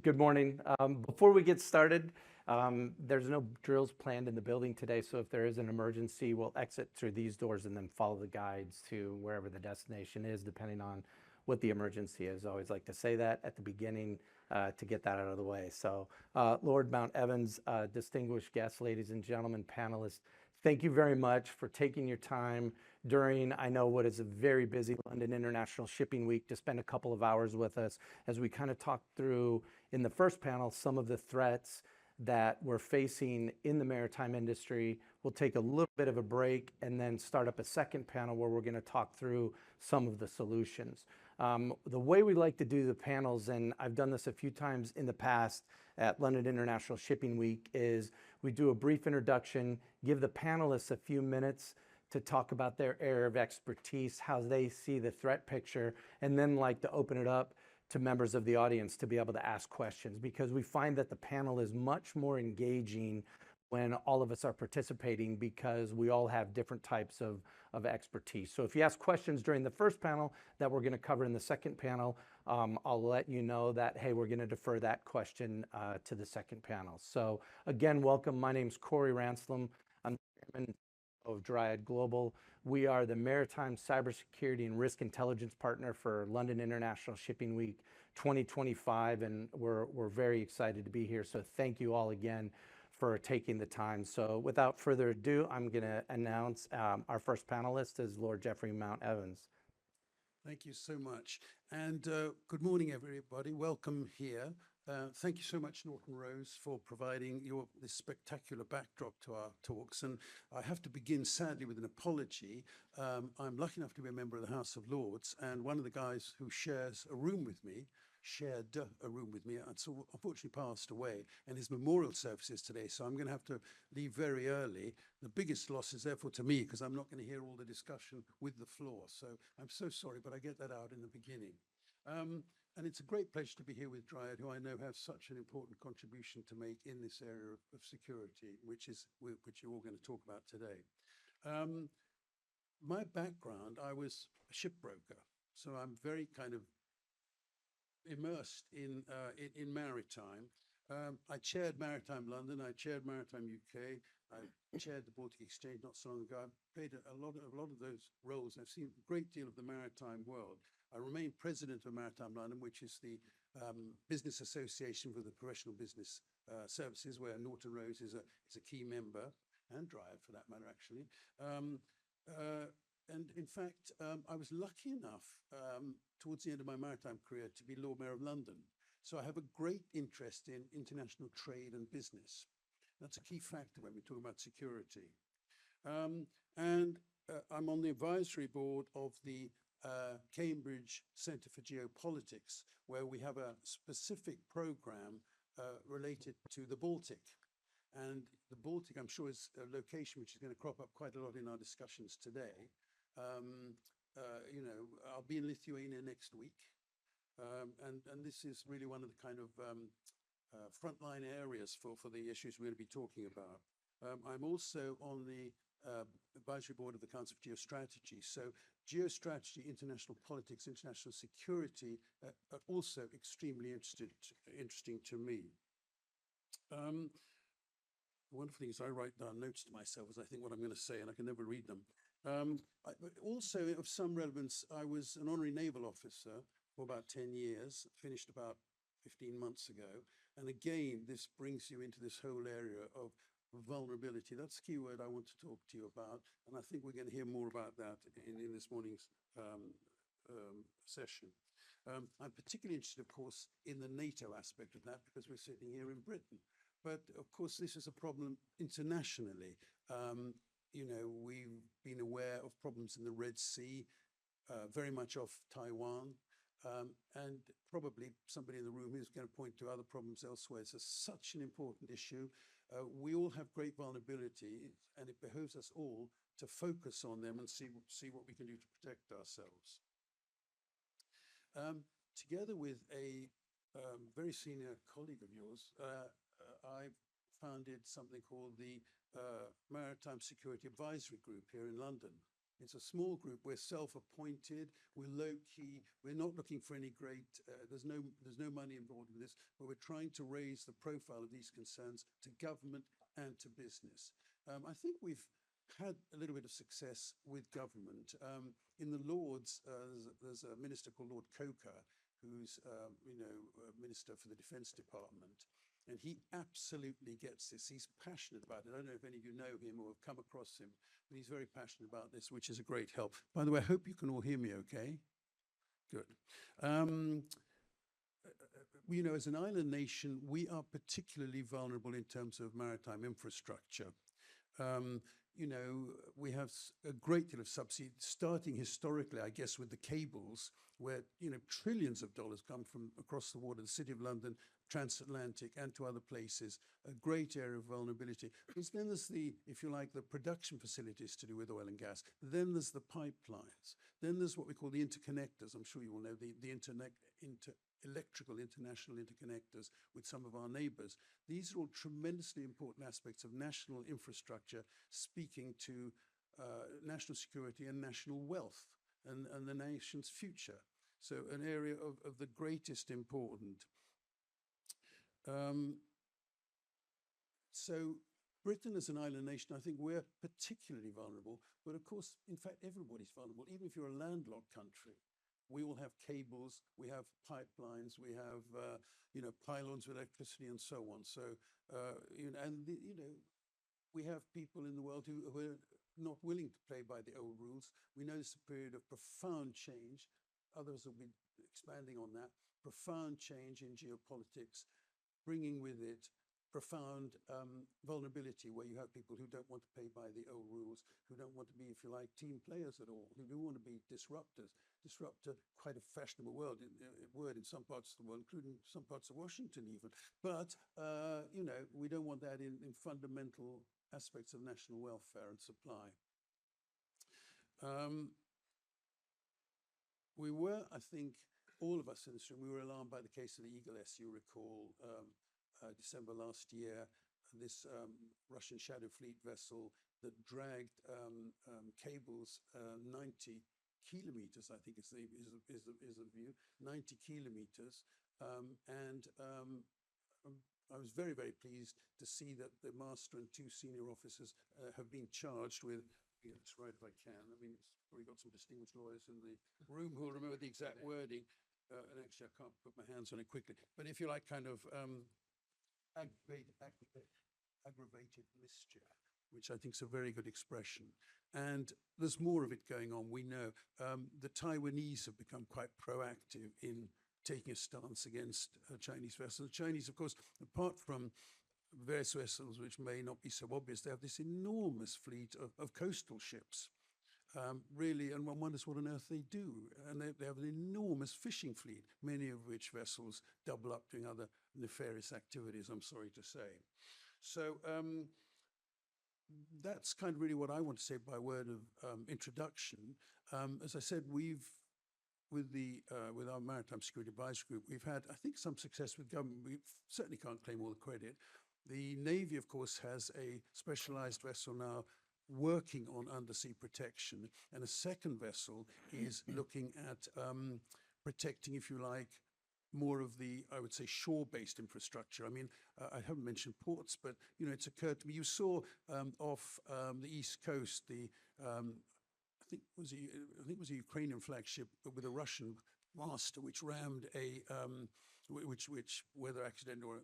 Good morning. Before we get started, there's no drills planned in the building today, so if there is an emergency, we'll exit through these doors and then follow the guides to wherever the destination is, depending on what the emergency is. I always like to say that at the beginning to get that out of the way. So, Lord Mountevans, distinguished guests, ladies and gentlemen, panelists, thank you very much for taking your time during, I know, what is a very busy London International Shipping Week to spend a couple of hours with us as we kind of talk through in the first panel some of the threats that we're facing in the maritime industry. We'll take a little bit of a break and then start up a second panel where we're going to talk through some of the solutions. The way we like to do the panels, and I've done this a few times in the past at London International Shipping Week, is we do a brief introduction, give the panelists a few minutes to talk about their area of expertise, how they see the threat picture, and then like to open it up to members of the audience to be able to ask questions, because we find that the panel is much more engaging when all of us are participating because we all have different types of expertise. So if you ask questions during the first panel that we're going to cover in the second panel, I'll let you know that, hey, we're going to defer that question to the second panel. So again, welcome. My name's Corey Ranslem. I'm chairman of Dryad Global. We are the Maritime Cybersecurity and Risk Intelligence Partner for London International Shipping Week 2025, and we're very excited to be here. So thank you all again for taking the time. So without further ado, I'm going to announce our first panelist is Lord Jeffrey Mountevans. Thank you so much. And good morning, everybody. Welcome here. Thank you so much, Norton Rose, for providing this spectacular backdrop to our talks. And I have to begin, sadly, with an apology. I'm lucky enough to be a member of the House of Lords, and one of the guys who shared a room with me, and so unfortunately passed away, and his memorial service is today, so I'm going to have to leave very early. The biggest loss is therefore to me, because I'm not going to hear all the discussion with the floor. So I'm so sorry, but I get that out in the beginning. And it's a great pleasure to be here with Dryad, who I know have such an important contribution to make in this area of security, which you're all going to talk about today. My background, I was a shipbroker, so I'm very kind of immersed in maritime. I chaired Maritime London, I chaired Maritime UK, I chaired the Baltic Exchange not so long ago. I've played a lot of those roles. I've seen a great deal of the maritime world. I remain president of Maritime London, which is the business association for the professional business services, where Norton Rose is a key member, and Dryad for that matter, actually. And in fact, I was lucky enough towards the end of my maritime career to be Lord Mayor of London. So I have a great interest in international trade and business. That's a key factor when we talk about security. And I'm on the advisory board of the Cambridge Centre for Geopolitics, where we have a specific program related to the Baltic. And the Baltic, I'm sure, is a location which is going to crop up quite a lot in our discussions today. I'll be in Lithuania next week. And this is really one of the kind of frontline areas for the issues we're going to be talking about. I'm also on the advisory board of the Council of Geostrategy. So geostrategy, international politics, international security are also extremely interesting to me. One of the things I write down notes to myself is I think what I'm going to say, and I can never read them. Also of some relevance, I was an honorary naval officer for about 10 years, finished about 15 months ago. And again, this brings you into this whole area of vulnerability. That's the key word I want to talk to you about. And I think we're going to hear more about that in this morning's session. I'm particularly interested, of course, in the NATO aspect of that, because we're sitting here in Britain. But of course, this is a problem internationally. We've been aware of problems in the Red Sea, very much off Taiwan, and probably somebody in the room is going to point to other problems elsewhere. It's such an important issue. We all have great vulnerability, and it behooves us all to focus on them and see what we can do to protect ourselves. Together with a very senior colleague of yours, I founded something called the Maritime Security Advisory Group here in London. It's a small group. We're self-appointed. We're low-key. We're not looking for any great. There's no money involved in this, but we're trying to raise the profile of these concerns to government and to business. I think we've had a little bit of success with government. In the Lords, there's a minister called Lord Coker, who's minister for the Defence Department, and he absolutely gets this. He's passionate about it. I don't know if any of you know him or have come across him, but he's very passionate about this, which is a great help. By the way, I hope you can all hear me okay. Good. As an island nation, we are particularly vulnerable in terms of maritime infrastructure. We have a great deal of subsidy, starting historically, I guess, with the cables, where, trillions of dollars come from across the water, the City of London, transatlantic, and to other places, a great area of vulnerability. Because then there's if you like, the production facilities to do with oil and gas. Then there's the pipelines. Then there's what we call the interconnectors. I'm sure you all know the electrical international interconnectors with some of our neighbors. These are all tremendously important aspects of national infrastructure, speaking to national security and national wealth and the nation's future. So an area of the greatest importance. So Britain as an island nation, I think we're particularly vulnerable, but of course, in fact, everybody's vulnerable. Even if you're a landlocked country, we all have cables, we have pipelines, we have, pylons with electricity and so on. So, we have people in the world who are not willing to play by the old rules. We know it's a period of profound change. Others will be expanding on that. Profound change in geopolitics, bringing with it profound vulnerability, where you have people who don't want to play by the old rules, who don't want to be, if you like, team players at all, who do want to be disruptors. Disruptor, quite a fashionable word in some parts of the world, including some parts of Washington even. But, we don't want that in fundamental aspects of national welfare and supply. We were, I think, all of us in this room, we were alarmed by the case of the Eagle-S, you recall, December last year, this Russian Shadow Fleet vessel that dragged cables 90 kilometers, I think is the view, 90 kilometers. I was very, very pleased to see that the master and two senior officers have been charged with, get this right if I can, I mean, it's probably got some distinguished lawyers in the room who will remember the exact wording, and actually I can't put my hands on it quickly, but if you like, kind of aggravated mischief, which I think is a very good expression. And there's more of it going on, we know. The Taiwanese have become quite proactive in taking a stance against Chinese vessels. The Chinese, of course, apart from various vessels which may not be so obvious, they have this enormous fleet of coastal ships. Really, and one wonders what on earth they do. And they have an enormous fishing fleet, many of which vessels double up doing other nefarious activities, I'm sorry to say. So that's kind of really what I want to say by word of introduction. As I said, with our Maritime Security Advisory Group, we've had, I think, some success with government. We certainly can't claim all the credit. The Navy, of course, has a specialized vessel now working on undersea protection, and a second vessel is looking at protecting, if you like, more of the, I would say, shore-based infrastructure. I mean, I haven't mentioned ports, but, it's occurred to me. You saw off the East Coast, I think it was a Ukrainian flagship with a Russian master, which rammed whether accidentally or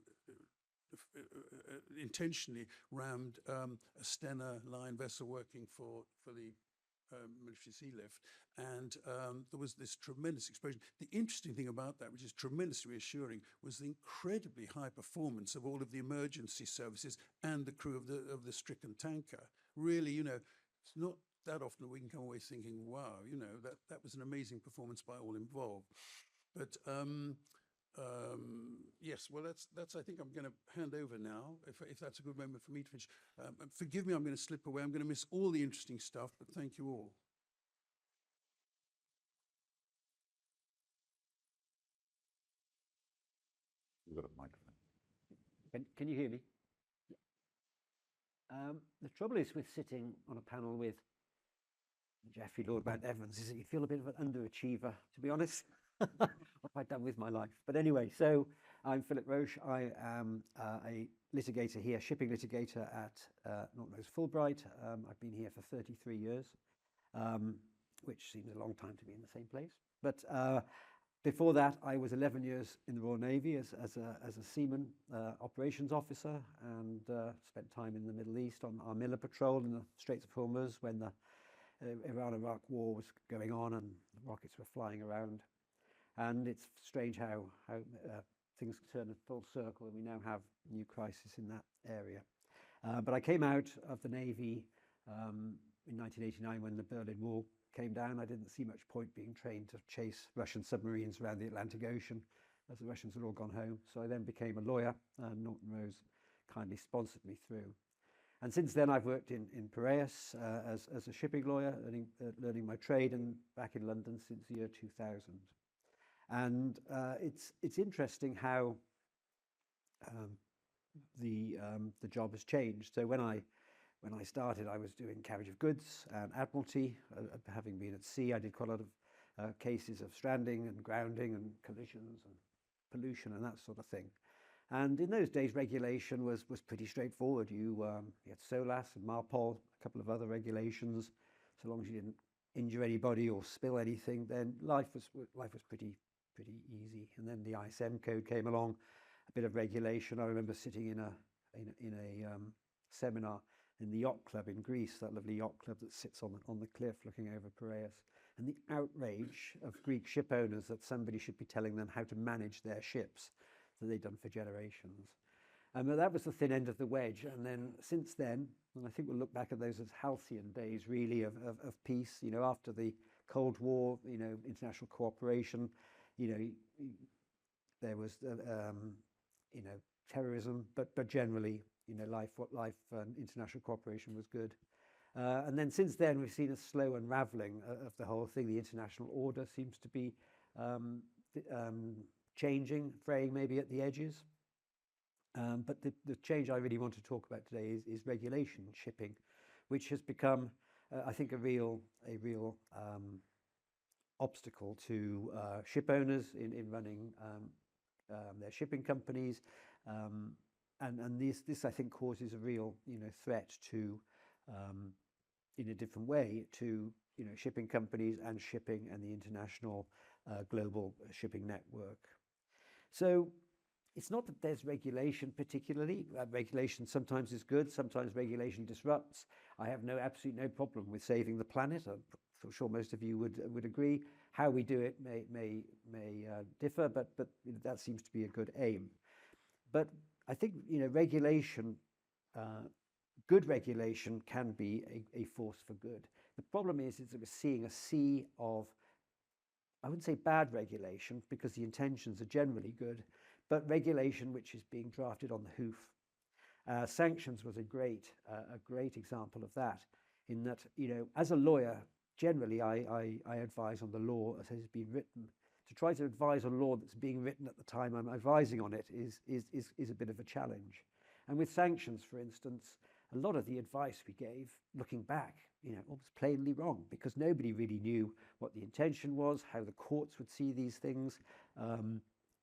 intentionally rammed a Stena Line vessel working for the military sea lift. And there was this tremendous explosion. The interesting thing about that, which is tremendously reassuring, was the incredibly high performance of all of the emergency services and the crew of the stricken tanker. Really, it's not that often we can come away thinking, wow, that was an amazing performance by all involved. But yes, well, that's. I think I'm going to hand over now, if that's a good moment for me to finish. Forgive me, I'm going to slip away. I'm going to miss all the interesting stuff, but thank you all. You've got a microphone. Can you hear me? The trouble is with sitting on a panel with Jeffrey Lord Mountevans is that you feel a bit of an underachiever, to be honest. What have I done with my life? But anyway, so I'm Philip Roche. I am a litigator here, shipping litigator at Norton Fulbright. I've been here for 33 years, which seems a long time to be in the same place. But before that, I was 11 years in the Royal Navy as a seaman operations officer, and spent time in the Middle East on our Miller patrol in the Straits of Hormuz when the Iran-Iraq war was going on and rockets were flying around. And it's strange how things turn in full circle, and we now have a new crisis in that area. But I came out of the Navy in 1989 when the Berlin Wall came down. I didn't see much point being trained to chase Russian submarines around the Atlantic Ocean, as the Russians had all gone home. So I then became a lawyer, and Norton Rose kindly sponsored me through. And since then, I've worked in Piraeus as a shipping lawyer, learning my trade, and back in London since the year 2000. And it's interesting how the job has changed. So when I started, I was doing carriage of goods and admiralty. Having been at sea, I did quite a lot of cases of stranding and grounding and collisions and pollution and that sort of thing. And in those days, regulation was pretty straightforward. You had SOLAS and MARPOL, a couple of other regulations. So long as you didn't injure anybody or spill anything, then life was pretty easy. And then the ISM code came along, a bit of regulation. I remember sitting in a seminar in the yacht club in Greece, that lovely yacht club that sits on the cliff looking over Piraeus, and the outrage of Greek ship owners that somebody should be telling them how to manage their ships that they'd done for generations. But that was the thin end of the wedge. And then since then, and I think we'll look back at those as halcyon days, really, of peace. You know, after the Cold War, you know, international cooperation, you know, there was, you know, terrorism, but generally, you know, life and international cooperation was good. And then since then, we've seen a slow unraveling of the whole thing. The international order seems to be changing, fraying maybe at the edges. But the change I really want to talk about today is regulation in shipping, which has become, I think, a real obstacle to ship owners in running their shipping companies, and this I think causes a real, you know, threat to, in a different way, to, you know, shipping companies and shipping and the international global shipping network. So it's not that there's regulation particularly. Regulation sometimes is good, sometimes regulation disrupts. I have absolutely no problem with saving the planet. I'm sure most of you would agree. How we do it may differ, but that seems to be a good aim. But I think, you know, regulation, good regulation can be a force for good. The problem is that we're seeing a sea of, I wouldn't say bad regulation, because the intentions are generally good, but regulation which is being drafted on the hoof. Sanctions was a great example of that, in that, you know, as a lawyer, generally I advise on the law as it has been written. To try to advise on law that's being written at the time I'm advising on it is a bit of a challenge. And with sanctions, for instance, a lot of the advice we gave, looking back, you know, was plainly wrong, because nobody really knew what the intention was, how the courts would see these things,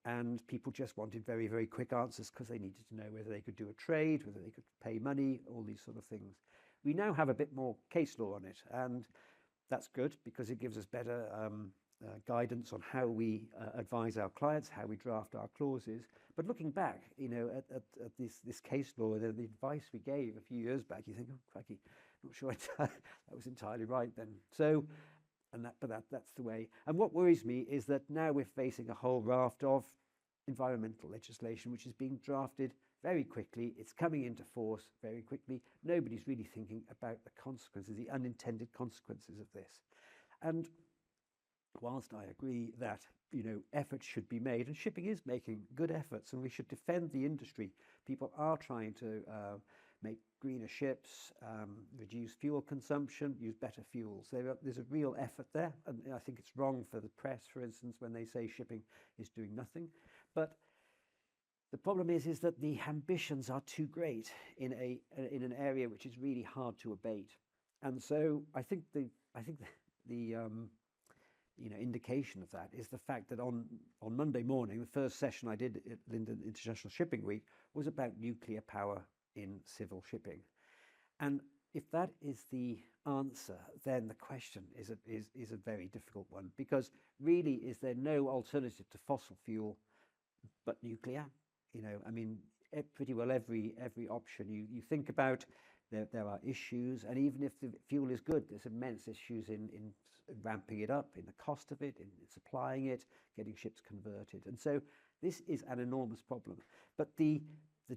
and people just wanted very, very quick answers because they needed to know whether they could do a trade, whether they could pay money, all these sort of things. We now have a bit more case law on it, and that's good because it gives us better guidance on how we advise our clients, how we draft our clauses. But looking back, you know, at this case law, the advice we gave a few years back, you think, oh, crikey, not sure that was entirely right then. So, but that's the way. And what worries me is that now we're facing a whole raft of environmental legislation, which is being drafted very quickly. It's coming into force very quickly. Nobody's really thinking about the consequences, the unintended consequences of this. And whilst I agree that, you know, efforts should be made, and shipping is making good efforts, and we should defend the industry. People are trying to make greener ships, reduce fuel consumption, use better fuels. There's a real effort there, and I think it's wrong for the press, for instance, when they say shipping is doing nothing. But the problem is that the ambitions are too great in an area which is really hard to abate. And so I think the I think the indication of that is the fact that on Monday morning, the first session I did at London International Shipping Week was about nuclear power in civil shipping. And if that is the answer, then the question is a very difficult one, because really, is there no alternative to fossil fuel but nuclear? I mean, pretty well every option you think about, there are issues, and even if the fuel is good, there's immense issues in ramping it up, in the cost of it, in supplying it, getting ships converted. And so this is an enormous problem. But the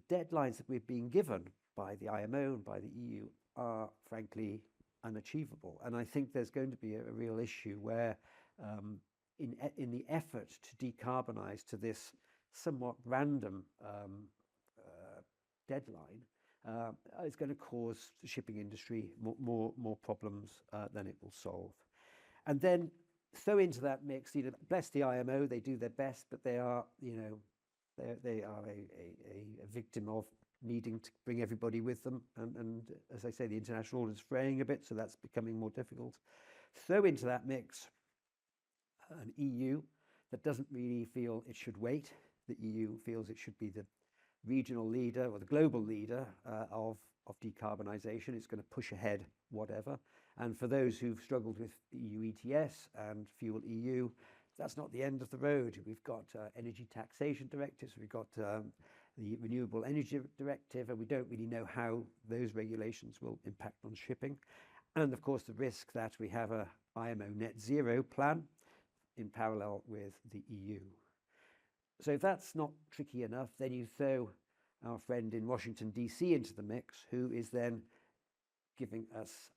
deadlines that we're being given by the IMO and by the EU are frankly unachievable. And I think there's going to be a real issue where in the effort to decarbonize to this somewhat random deadline, it's going to cause the shipping industry more problems than it will solve. And then throw into that mix, bless the IMO, they do their best, but they are, they are a victim of needing to bring everybody with them. And as I say, the international order is fraying a bit, so that's becoming more difficult. Throw into that mix an EU that doesn't really feel it should wait. The EU feels it should be the regional leader or the global leader of decarbonisation. It's going to push ahead whatever. And for those who've struggled with EU ETS and Fuel EU, that's not the end of the road. We've got energy taxation directives, we've got the Renewable Energy Directive, and we don't really know how those regulations will impact on shipping. And of course, the risk that we have a IMO net zero plan in parallel with the EU. So if that's not tricky enough, then you throw our friend in Washington, DC into the mix, who is then giving us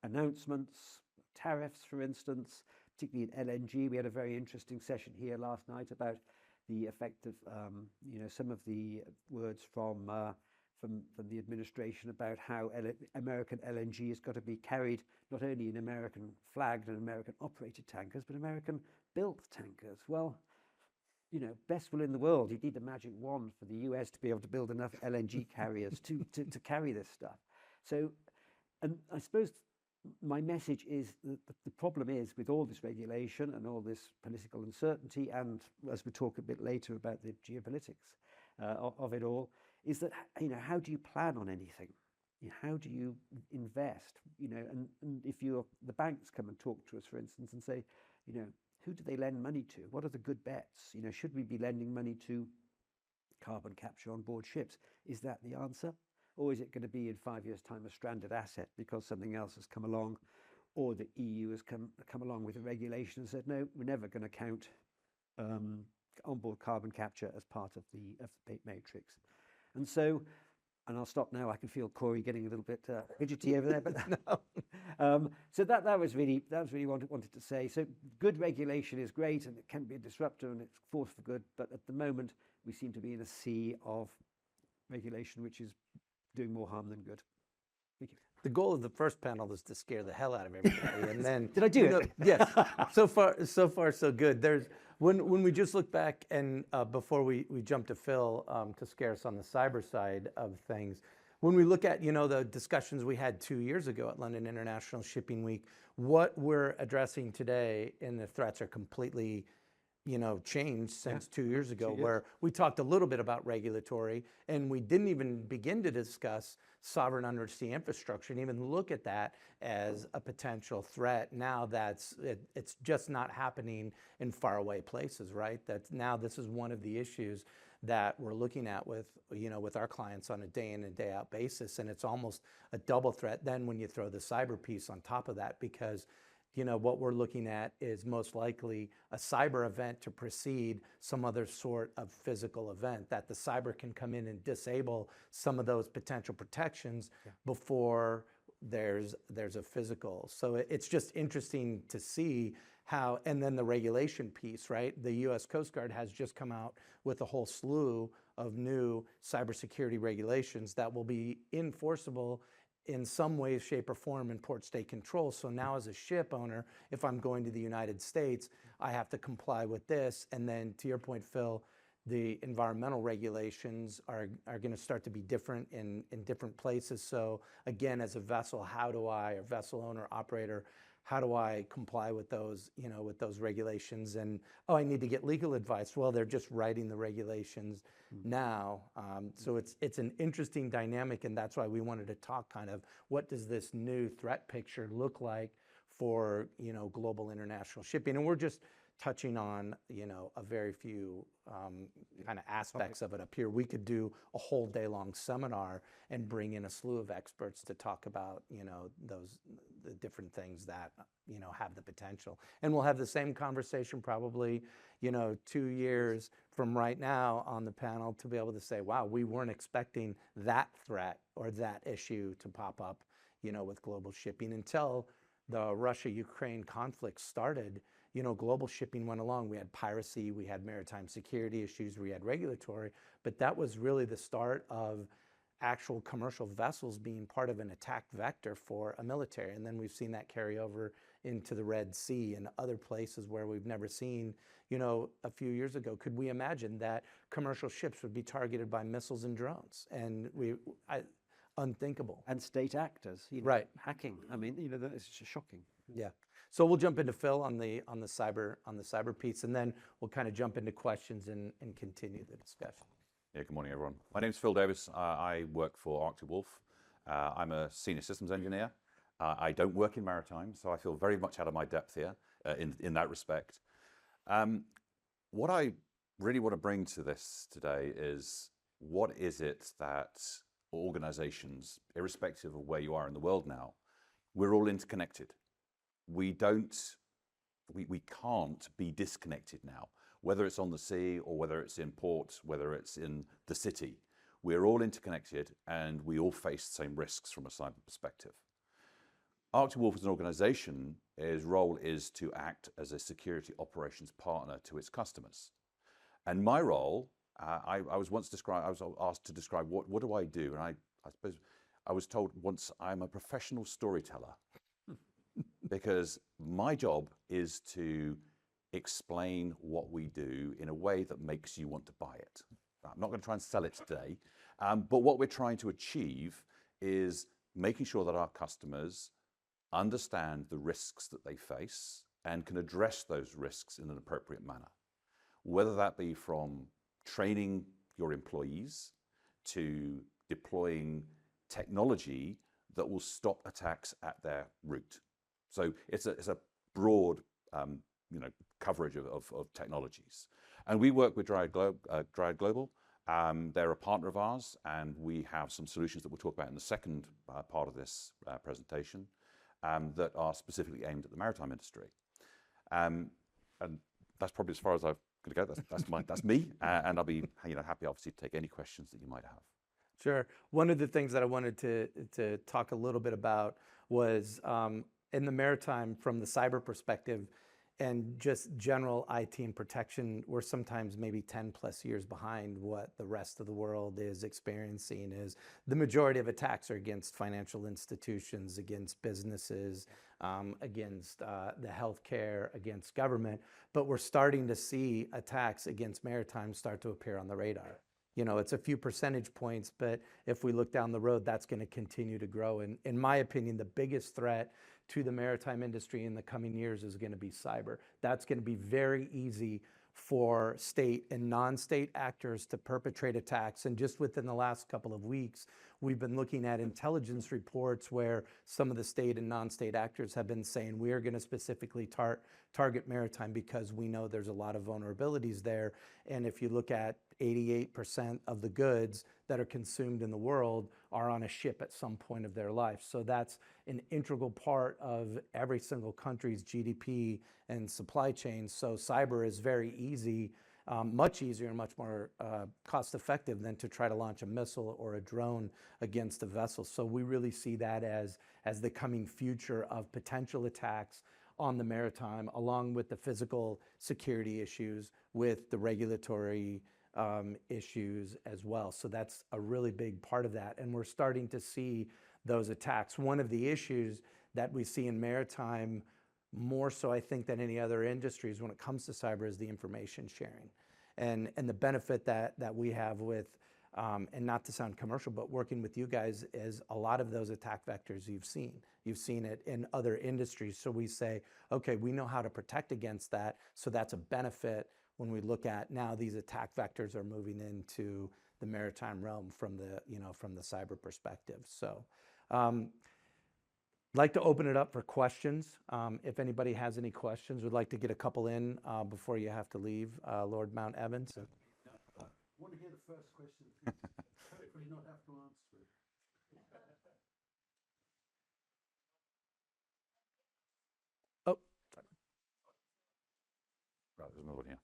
announcements, tariffs, for instance, particularly in LNG. We had a very interesting session here last night about the effect of, some of the words from the administration about how American LNG has got to be carried not only in American flagged and American operated tankers, but American built tankers. Well, best will in the world. You need a magic wand for the US to be able to build enough LNG carriers to carry this stuff. So, and I suppose my message is that the problem is with all this regulation and all this political uncertainty, and as we talk a bit later about the geopolitics of it all, is that, how do you plan on anything? How do you invest? And if the banks come and talk to us, for instance, and say, who do they lend money to? What are the good bets? Should we be lending money to carbon capture on board ships? Is that the answer? Or is it going to be in 5 years' time a stranded asset because something else has come along, or the EU has come along with a regulation and said, no, we're never going to count onboard carbon capture as part of the matrix. And so, and I'll stop now. I can feel Corey getting a little bit fidgety over there. But no. So that was really what I wanted to say. So good regulation is great, and it can be a disruptor, and it's force for good. But at the moment, we seem to be in a sea of regulation which is doing more harm than good. Thank you. The goal of the first panel was to scare the hell out of everybody, and then Did I do it? Yes. So far, so good. There's when we just look back and before we jump to Phil to scare us on the cyber side of things, when we look at the discussions we had 2 years ago at London International Shipping Week, what we're addressing today and the threats are completely changed since 2 years ago, where we talked a little bit about regulatory, and we didn't even begin to discuss sovereign undersea infrastructure and even look at that as a potential threat. Now it's just not happening in faraway places, right? Now this is one of the issues that we're looking at with our clients on a day in and day out basis, and it's almost a double threat then when you throw the cyber piece on top of that, because what we're looking at is most likely a cyber event to precede some other sort of physical event, that the cyber can come in and disable some of those potential protections before there's a physical. So it's just interesting to see how, and then the regulation piece, right? The US Coast Guard has just come out with a whole slew of new cybersecurity regulations that will be enforceable in some way, shape, or form in port state control. So now as a ship owner, if I'm going to the United States, I have to comply with this. And then to your point, Phil, the environmental regulations are going to start to be different in different places. So again, as a vessel, how do I, or vessel owner, operator, how do I comply with those, with those regulations? And, oh, I need to get legal advice. Well, they're just writing the regulations now. So it's an interesting dynamic, and that's why we wanted to talk kind of what does this new threat picture look like for, global international shipping. And we're just touching on, a very few kind of aspects of it up here. We could do a whole day long seminar and bring in a slew of experts to talk about, the different things that, have the potential. And we'll have the same conversation probably, 2 years from right now on the panel to be able to say, wow, we weren't expecting that threat or that issue to pop up, with global shipping until the Russia-Ukraine conflict started. Global shipping went along. We had piracy, we had maritime security issues, we had regulatory, but that was really the start of actual commercial vessels being part of an attack vector for a military. And then we've seen that carry over into the Red Sea and other places where we've never seen, a few years ago, could we imagine that commercial ships would be targeted by missiles and drones? And unthinkable. And state actors, Right. hacking. I mean, it's just shocking. Yeah. So we'll jump into Phil on the cyber piece, and then we'll kind of jump into questions and continue the discussion. Yeah, good morning, everyone. My name's Phil Davis. I work for Arctic Wolf. I'm a senior systems engineer. I don't work in maritime, so I feel very much out of my depth here in that respect. What I really want to bring to this today is what is it that organizations, irrespective of where you are in the world now, we're all interconnected. We can't be disconnected now, whether it's on the sea or whether it's in port, whether it's in the city. We're all interconnected and we all face the same risks from a cyber perspective. Arctic Wolf as an organization, its role is to act as a security operations partner to its customers. And my role, I was asked to describe what do I do? And I suppose I was told once I'm a professional storyteller. Because my job is to explain what we do in a way that makes you want to buy it. I'm not going to try and sell it today, but what we're trying to achieve is making sure that our customers understand the risks that they face and can address those risks in an appropriate manner. Whether that be from training your employees to deploying technology that will stop attacks at their root. So it's a broad coverage of technologies. And we work with Dryad Global. They're a partner of ours, and we have some solutions that we'll talk about in the second part of this presentation that are specifically aimed at the maritime industry. And that's probably as far as I'm going to go. That's me, and I'll be happy obviously to take any questions that you might have. Sure. One of the things that I wanted to talk a little bit about was in the maritime, from the cyber perspective and just general IT and protection, we're sometimes maybe 10 plus years behind what the rest of the world is experiencing. Is the majority of attacks are against financial institutions, against businesses, against the healthcare, against government, but we're starting to see attacks against maritime start to appear on the radar. It's a few percentage points, but if we look down the road, that's going to continue to grow. And in my opinion, the biggest threat to the maritime industry in the coming years is going to be cyber. That's going to be very easy for state and non-state actors to perpetrate attacks. And just within the last couple of weeks, we've been looking at intelligence reports where some of the state and non-state actors have been saying we are going to specifically target maritime because we know there's a lot of vulnerabilities there. And if you look at 88% of the goods that are consumed in the world are on a ship at some point of their life. So that's an integral part of every single country's GDP and supply chain. So cyber is very easy, much easier and much more cost effective than to try to launch a missile or a drone against a vessel. So we really see that as the coming future of potential attacks on the maritime, along with the physical security issues, with the regulatory issues as well. So that's a really big part of that. And we're starting to see those attacks. One of the issues that we see in maritime, more so I think than any other industries when it comes to cyber, is the information sharing. And the benefit that we have with, and not to sound commercial, but working with you guys is a lot of those attack vectors you've seen. You've seen it in other industries. So we say, okay, we know how to protect against that. So that's a benefit when we look at now these attack vectors are moving into the maritime realm from the, from the cyber perspective. So I'd like to open it up for questions. If anybody has any questions, we'd like to get a couple in before you have to leave, Lord Mountevans. I want to hear the first question, hopefully not have to answer it. Oh, Right, there's another one here.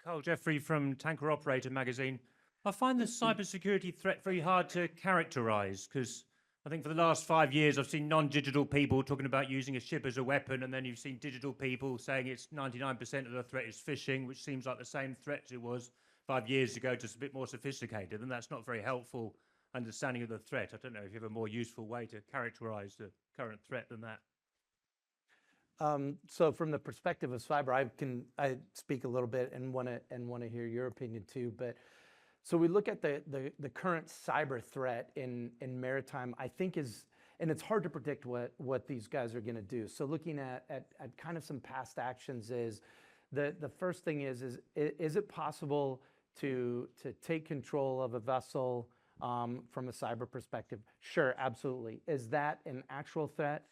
Carl Jeffrey from Tanker Operator magazine. I find the cybersecurity threat very hard to characterize because I think for the last 5 years I've seen non-digital people talking about using a ship as a weapon, and then you've seen digital people saying it's 99% of the threat is phishing, which seems like the same threat as it was 5 years ago, just a bit more sophisticated, and that's not very helpful understanding of the threat. I don't know if you have a more useful way to characterize the current threat than that. So from the perspective of cyber, I speak a little bit and want to hear your opinion too. But so we look at the current cyber threat in maritime, I think and it's hard to predict what these guys are going to do. So looking at kind of some past actions is the first thing is it possible to take control of a vessel from a cyber perspective? Sure, absolutely. Is that an actual threat?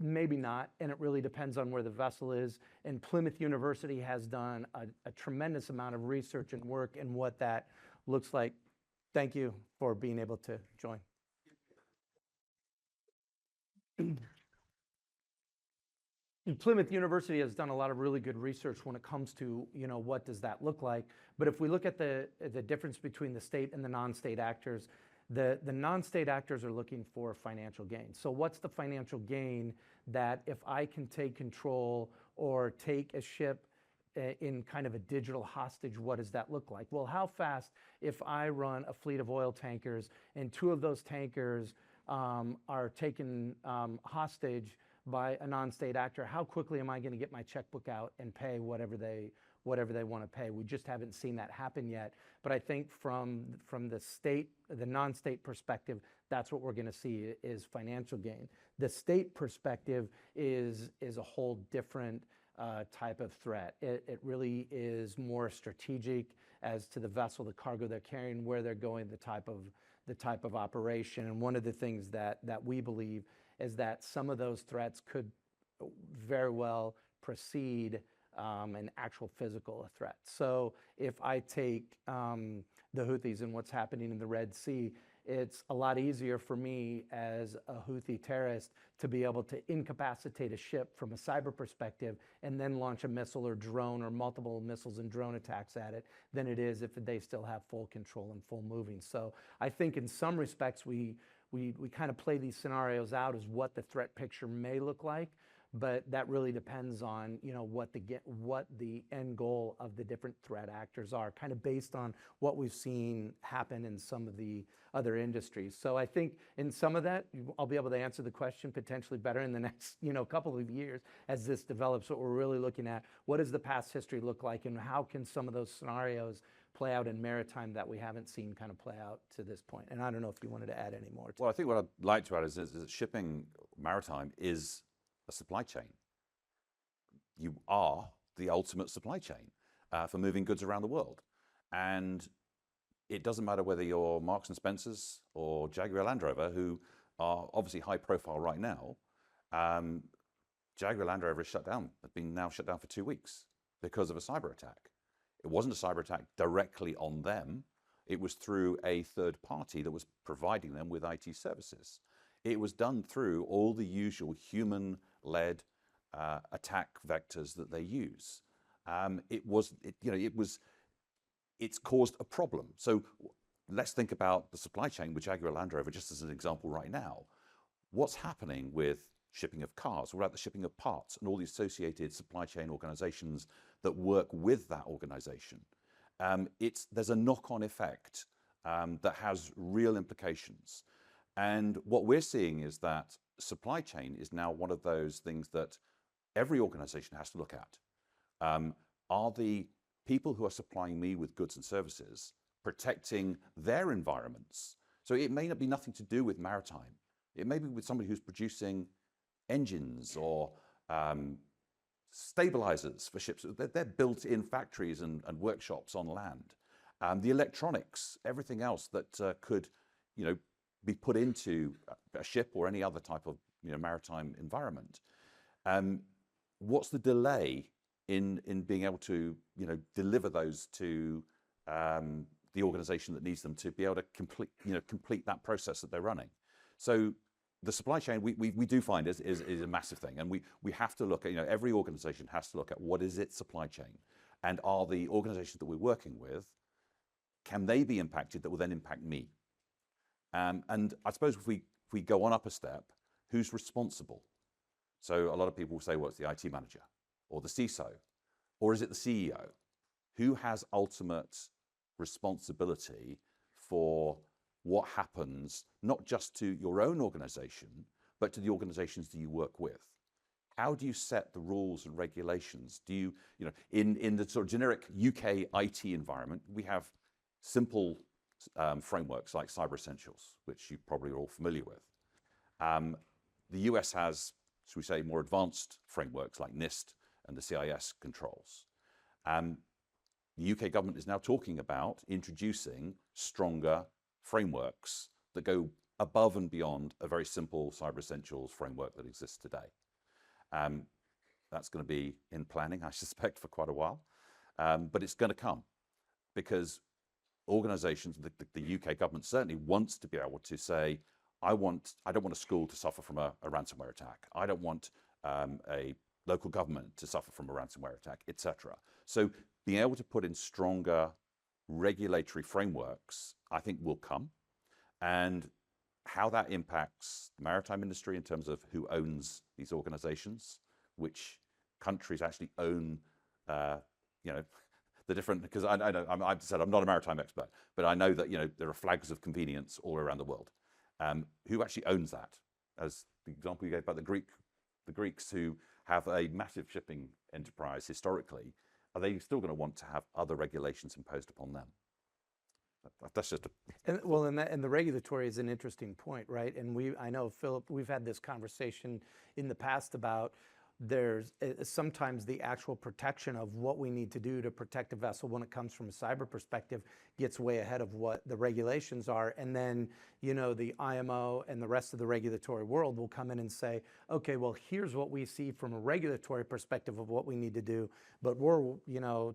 Maybe not, and it really depends on where the vessel is. And Plymouth University has done a tremendous amount of research and work in what that looks like. Thank you for being able to join. And Plymouth University has done a lot of really good research when it comes to, what does that look like. But if we look at the difference between the state and the non-state actors, the non-state actors are looking for financial gain. So what's the financial gain that if I can take control or take a ship in kind of a digital hostage, what does that look like? Well, how fast, if I run a fleet of oil tankers and 2 of those tankers are taken hostage by a non-state actor, how quickly am I going to get my checkbook out and pay whatever they want to pay? We just haven't seen that happen yet. But I think from the non-state perspective, that's what we're going to see is financial gain. The state perspective is a whole different type of threat. It really is more strategic as to the vessel, the cargo they're carrying, where they're going, the type of operation. And one of the things that we believe is that some of those threats could very well precede an actual physical threat. So if I take the Houthis and what's happening in the Red Sea, it's a lot easier for me as a Houthi terrorist to be able to incapacitate a ship from a cyber perspective and then launch a missile or drone or multiple missiles and drone attacks at it than it is if they still have full control and full moving. So I think in some respects we kind of play these scenarios out as what the threat picture may look like. But that really depends on, what the end goal of the different threat actors are, kind of based on what we've seen happen in some of the other industries. So I think in some of that, I'll be able to answer the question potentially better in the next, couple of years as this develops. What we're really looking at, what does the past history look like, and how can some of those scenarios play out in maritime that we haven't seen kind of play out to this point? And I don't know if you wanted to add any more. Well, I think what I'd like to add is that shipping maritime is a supply chain. You are the ultimate supply chain for moving goods around the world. And it doesn't matter whether you're Marks and Spencer's or Jaguar Land Rover, who are obviously high profile right now. Jaguar Land Rover is shut down, has been now shut down for 2 weeks because of a cyber attack. It wasn't a cyber attack directly on them. It was through a third party that was providing them with IT services. It was done through all the usual human-led attack vectors that they use. It's caused a problem. So let's think about the supply chain with Jaguar Land Rover just as an example right now. What's happening with shipping of cars? What about the shipping of parts and all the associated supply chain organizations that work with that organization? There's a knock-on effect that has real implications. And what we're seeing is that supply chain is now one of those things that every organization has to look at. Are the people who are supplying me with goods and services protecting their environments? So it may not be nothing to do with maritime. It may be with somebody who's producing engines or stabilizers for ships. They're built in factories and workshops on land. The electronics, everything else that could, be put into a ship or any other type of, maritime environment. What's the delay in being able to, deliver those to the organization that needs them to be able to complete that process that they're running? So the supply chain, we do find is a massive thing, and we have to look at, every organization has to look at what is its supply chain, and are the organizations that we're working with, can they be impacted that will then impact me? And I suppose if we go on up a step, who's responsible? So a lot of people say, well, it's the IT manager or the CISO, or is it the CEO? Who has ultimate responsibility for what happens, not just to your own organization, but to the organizations that you work with? How do you set the rules and regulations? Do you, in the sort of generic UK IT environment, we have simple frameworks like Cyber Essentials, which you probably are all familiar with. The US has, should we say, more advanced frameworks like NIST and the CIS controls. The UK government is now talking about introducing stronger frameworks that go above and beyond a very simple Cyber Essentials framework that exists today. That's going to be in planning, I suspect, for quite a while, but it's going to come because organizations, the UK government certainly wants to be able to say, I don't want a school to suffer from a ransomware attack. I don't want a local government to suffer from a ransomware attack, etc. So being able to put in stronger regulatory frameworks, I think, will come. And how that impacts the maritime industry in terms of who owns these organizations, which countries actually own, the different, because I know, I've said I'm not a maritime expert, but I know that, there are flags of convenience all around the world. Who actually owns that? As the example you gave about the Greeks who have a massive shipping enterprise historically, are they still going to want to have other regulations imposed upon them? That's just And the regulatory is an interesting point, right? And I know, Philip, we've had this conversation in the past about there's sometimes the actual protection of what we need to do to protect a vessel when it comes from a cyber perspective gets way ahead of what the regulations are. And then, the IMO and the rest of the regulatory world will come in and say, okay, well, here's what we see from a regulatory perspective of what we need to do. But we're,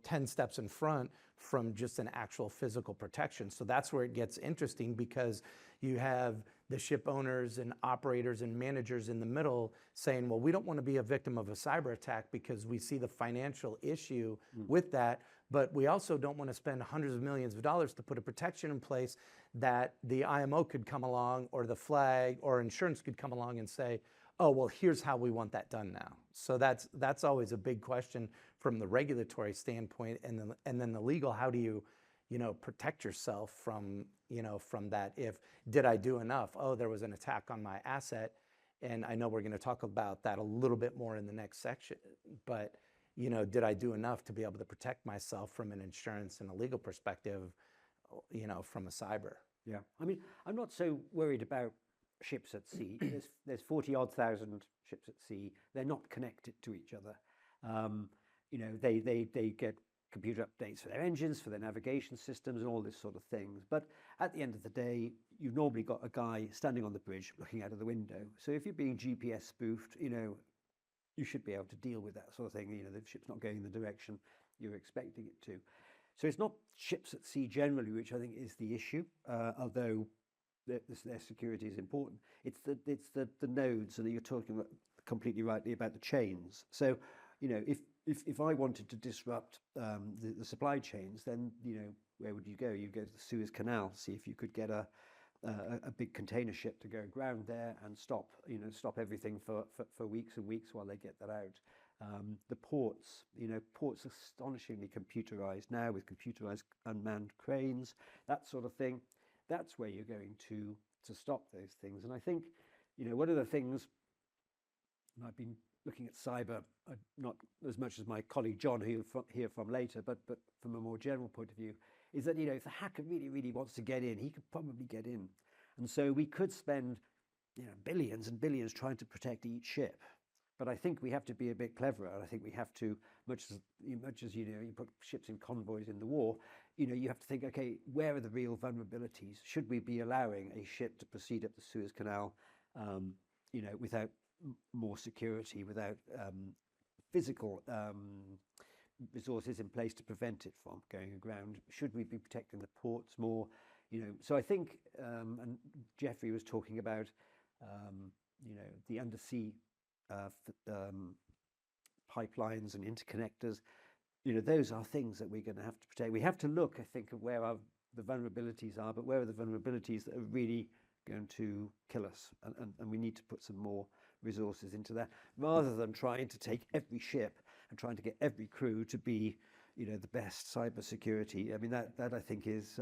10 steps in front from just an actual physical protection. So that's where it gets interesting, because you have the ship owners and operators and managers in the middle saying, well, we don't want to be a victim of a cyber attack because we see the financial issue with that, but we also don't want to spend hundreds of millions of dollars to put a protection in place that the IMO could come along, or the flag or insurance could come along and say, oh, well, here's how we want that done now. So that's always a big question from the regulatory standpoint, and then the legal, how do you protect yourself from, from that? If, did I do enough? Oh, there was an attack on my asset. And I know we're going to talk about that a little bit more in the next section, but, did I do enough to be able to protect myself from an insurance and a legal perspective, from a cyber? Yeah. I mean, I'm not so worried about ships at sea. There's 40-odd thousand ships at sea. They're not connected to each other. They get computer updates for their engines, for their navigation systems, and all this sort of things. But at the end of the day, you've normally got a guy standing on the bridge looking out of the window. So if you're being GPS spoofed, you should be able to deal with that sort of thing. The ship's not going in the direction you're expecting it to. So it's not ships at sea generally, which I think is the issue, although their security is important. It's the nodes, and you're talking about, completely rightly, about the chains. So, if I wanted to disrupt the supply chains, then where would you go? You go to the Suez Canal, see if you could get a big container ship to go aground there and stop everything for weeks and weeks while they get that out. The ports, ports are astonishingly computerized now, with computerized unmanned cranes, that sort of thing. That's where you're going to stop those things. And I think, one of the things, and I've been looking at cyber, not as much as my colleague John, who you'll hear from later, but from a more general point of view, is that, if the hacker really, really wants to get in, he could probably get in. And so we could spend, billions and billions trying to protect each ship. But I think we have to be a bit cleverer. And I think we have to, much as you put ships in convoys in the war, you have to think, okay, where are the real vulnerabilities? Should we be allowing a ship to proceed up the Suez Canal, without more security, without physical resources in place to prevent it from going aground? Should we be protecting the ports more? So I think, and Jeffrey was talking about, the undersea pipelines and interconnectors. Those are things that we're going to have to protect. We have to look, I think, at where the vulnerabilities are, but where are the vulnerabilities that are really going to kill us? And we need to put some more resources into that, rather than trying to take every ship and trying to get every crew to be, the best cybersecurity. I mean, that I think is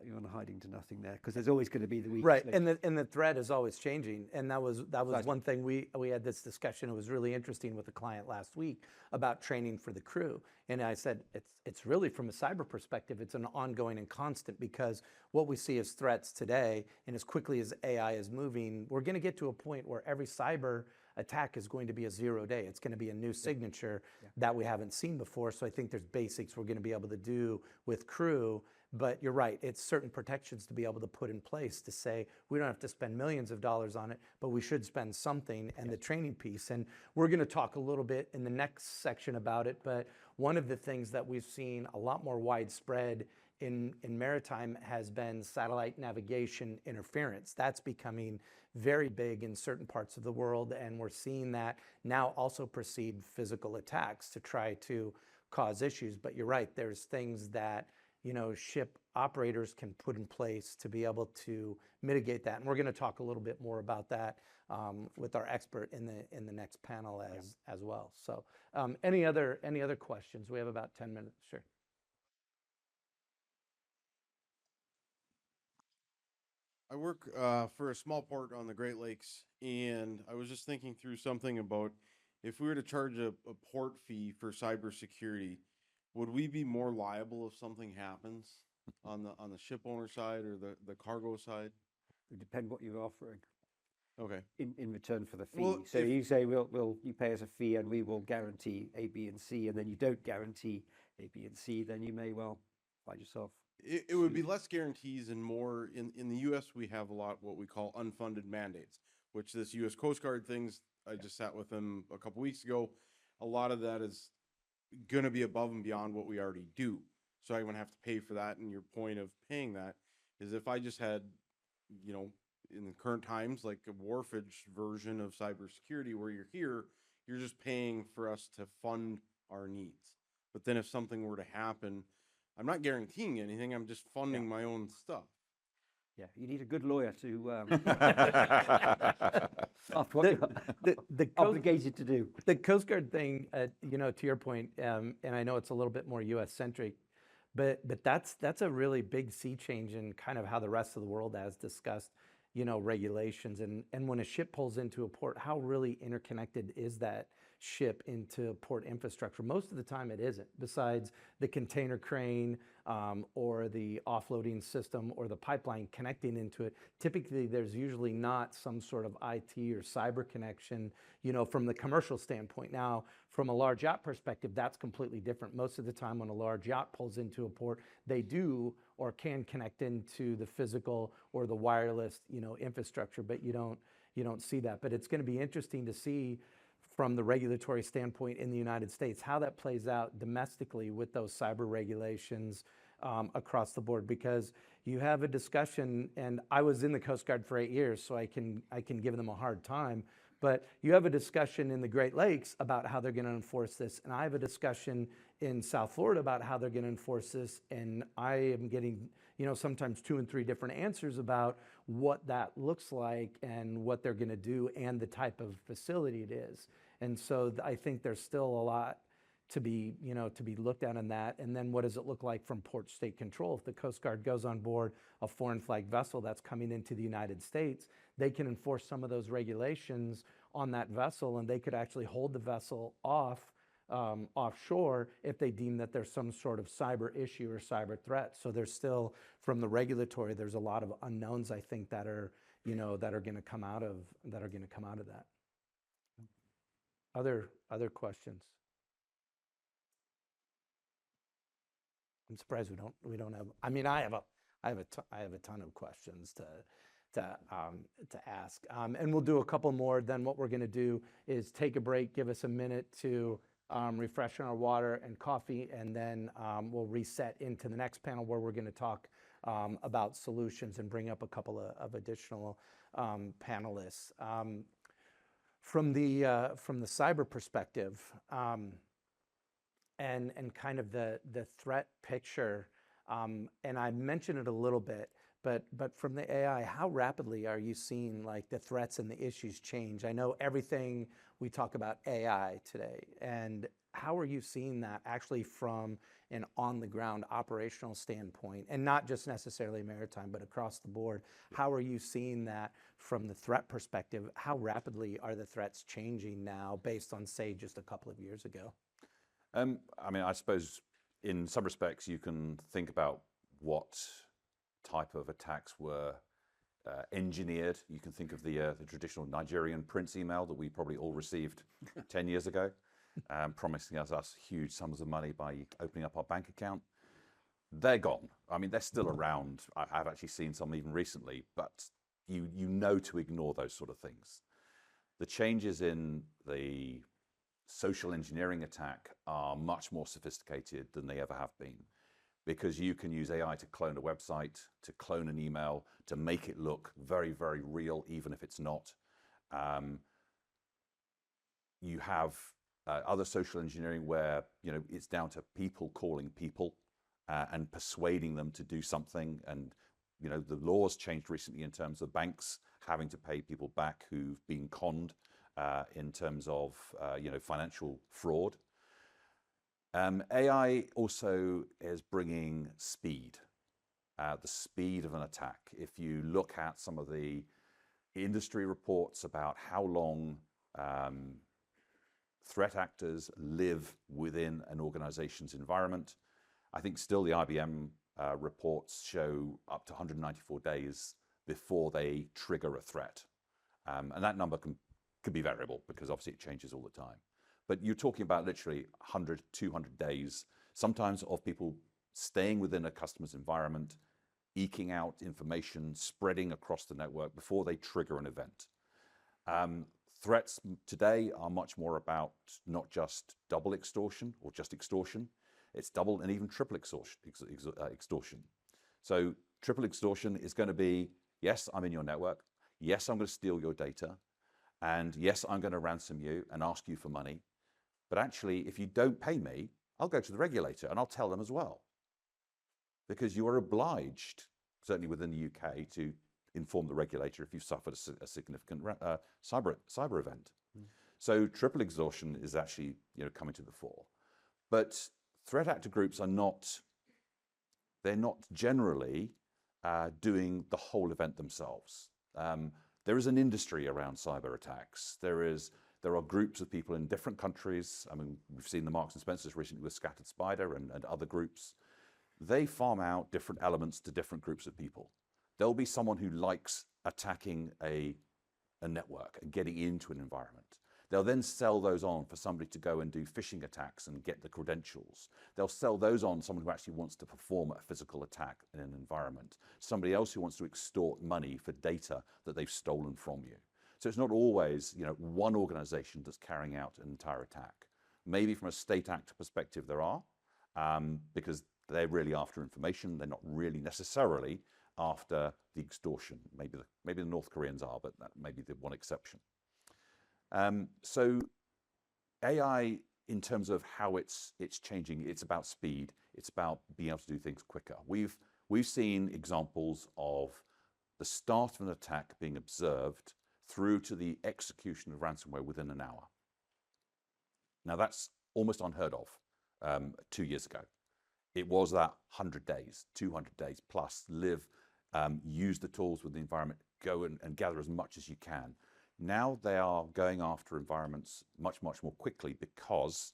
you're on a hiding to nothing there, because there's always going to be the weakest Right, link. and the threat is always changing, and that was Right. one thing we had this discussion. It was really interesting with a client last week about training for the crew, and I said it's really, from a cyber perspective, it's an ongoing and constant, because what we see as threats today, and as quickly as AI is moving, we're going to get to a point where every cyber attack is going to be a 0 day. It's going to be a new signature that we haven't seen before. So I think there's basics we're going to be able to do with crew. But you're right, it's certain protections to be able to put in place to say we don't have to spend millions of dollars on it, but we should spend something, and the training piece. And we're going to talk a little bit in the next section about it, but one of the things that we've seen a lot more widespread in maritime has been satellite navigation interference. That's becoming very big in certain parts of the world, and we're seeing that now also precede physical attacks to try to cause issues. But you're right, there's things that ship operators can put in place to be able to mitigate that. And we're going to talk a little bit more about that with our expert in the next panel as well. So any other questions? We have about 10 minutes. Sure. I work for a small port on the Great Lakes, and I was just thinking through something about if we were to charge a port fee for cybersecurity, would we be more liable if something happens on the ship owner side or the cargo side? It would depend what you're offering Okay. in return for the fee. Well, So if- you say, you pay us a fee and we will guarantee A, B, and C, and then you don't guarantee A, B, and C, then you may well find yourself. It would be less guarantees and more in the U.S. we have a lot what we call unfunded mandates, which this U.S. Coast Guard things, I just sat with them a couple weeks ago. A lot of that is going to be above and beyond what we already do. So I'm going to have to pay for that. And your point of paying that is if I just had, in the current times, like a wharfage version of cybersecurity where you're just paying for us to fund our needs. But then if something were to happen, I'm not guaranteeing anything. I'm just funding my own stuff. Yeah, you need a good lawyer to The Coast- obligated to do. The Coast Guard thing, to your point, and I know it's a little bit more U.S. centric, but that's a really big sea change in kind of how the rest of the world has discussed, regulations. And when a ship pulls into a port, how really interconnected is that ship into port infrastructure? Most of the time it isn't, besides the container crane or the offloading system or the pipeline connecting into it. Typically, there's usually not some sort of IT or cyber connection, from the commercial standpoint. Now, from a large yacht perspective, that's completely different. Most of the time when a large yacht pulls into a port, they do or can connect into the physical or the wireless, infrastructure, but you don't see that. But it's going to be interesting to see from the regulatory standpoint in the United States, how that plays out domestically with those cyber regulations across the board, because you have a discussion, and I was in the Coast Guard for 8 years, so I can give them a hard time, but you have a discussion in the Great Lakes about how they're going to enforce this, and I have a discussion in South Florida about how they're going to enforce this, and I am getting, sometimes 2 and 3 different answers about what that looks like and what they're going to do and the type of facility it is. And so I think there's still a lot to be looked at in that. And then what does it look like from port state control? If the Coast Guard goes on board a foreign flag vessel that's coming into the United States, they can enforce some of those regulations on that vessel, and they could actually hold the vessel offshore if they deem that there's some sort of cyber issue or cyber threat. So there's still, from the regulatory, there's a lot of unknowns, I think, that are, that are going to come out of that. Other questions? I'm surprised we don't have. I mean, I have a ton of questions to ask, and we'll do a couple more. Then what we're going to do is take a break, give us a minute to refresh on our water and coffee, and then we'll reset into the next panel where we're going to talk about solutions and bring up a couple of additional panelists. From the cyber perspective, and kind of the threat picture, and I mentioned it a little bit, but from the AI, how rapidly are you seeing like the threats and the issues change? I know everything we talk about AI today, and how are you seeing that actually from an on-the-ground operational standpoint, and not just necessarily maritime, but across the board? How are you seeing that from the threat perspective? How rapidly are the threats changing now based on, say, just a couple of years ago? I mean, I suppose in some respects you can think about what type of attacks were engineered. You can think of the traditional Nigerian prince email that we probably all received 10 years ago, promising us huge sums of money by opening up our bank account. They're gone. I mean, they're still around. I've actually seen some even recently, but you know to ignore those sort of things. The changes in the social engineering attack are much more sophisticated than they ever have been, because you can use AI to clone a website, to clone an email, to make it look very, very real, even if it's not. You have other social engineering where it's down to people calling people and persuading them to do something. And the laws changed recently in terms of banks having to pay people back who've been conned in terms of financial fraud. AI also is bringing speed, the speed of an attack. If you look at some of the industry reports about how long threat actors live within an organization's environment, I think still the IBM reports show up to 194 days before they trigger a threat. And that number could be variable because obviously it changes all the time. But you're talking about literally 100, 200 days, sometimes of people staying within a customer's environment, eking out information, spreading across the network before they trigger an event. Threats today are much more about not just double extortion or just extortion, it's double and even triple extortion. So triple extortion is going to be, yes, I'm in your network, yes, I'm going to steal your data, and yes, I'm going to ransom you and ask you for money. But actually, if you don't pay me, I'll go to the regulator and I'll tell them as well. Because you are obliged, certainly within the UK, to inform the regulator if you've suffered a significant cyber event. So triple extortion is actually coming to the fore. But threat actor groups are they're not generally doing the whole event themselves. There is an industry around cyber attacks. There are groups of people in different countries. I mean, we've seen the Marks and Spencers recently with Scattered Spider and other groups. They farm out different elements to different groups of people. There'll be someone who likes attacking a network and getting into an environment. They'll then sell those on for somebody to go and do phishing attacks and get the credentials. They'll sell those on to someone who actually wants to perform a physical attack in an environment. Somebody else who wants to extort money for data that they've stolen from you. So it's not always one organization that's carrying out an entire attack. Maybe from a state actor perspective there are, because they're really after information. They're not really necessarily after the extortion. Maybe the North Koreans are, but that may be the one exception. So AI, in terms of how it's changing, it's about speed. It's about being able to do things quicker. We've seen examples of the start of an attack being observed through to the execution of ransomware within an hour. Now that's almost unheard of 2 years ago. It was that 100 days, 200 days plus, use the tools with the environment, go and gather as much as you can. Now they are going after environments much, much more quickly because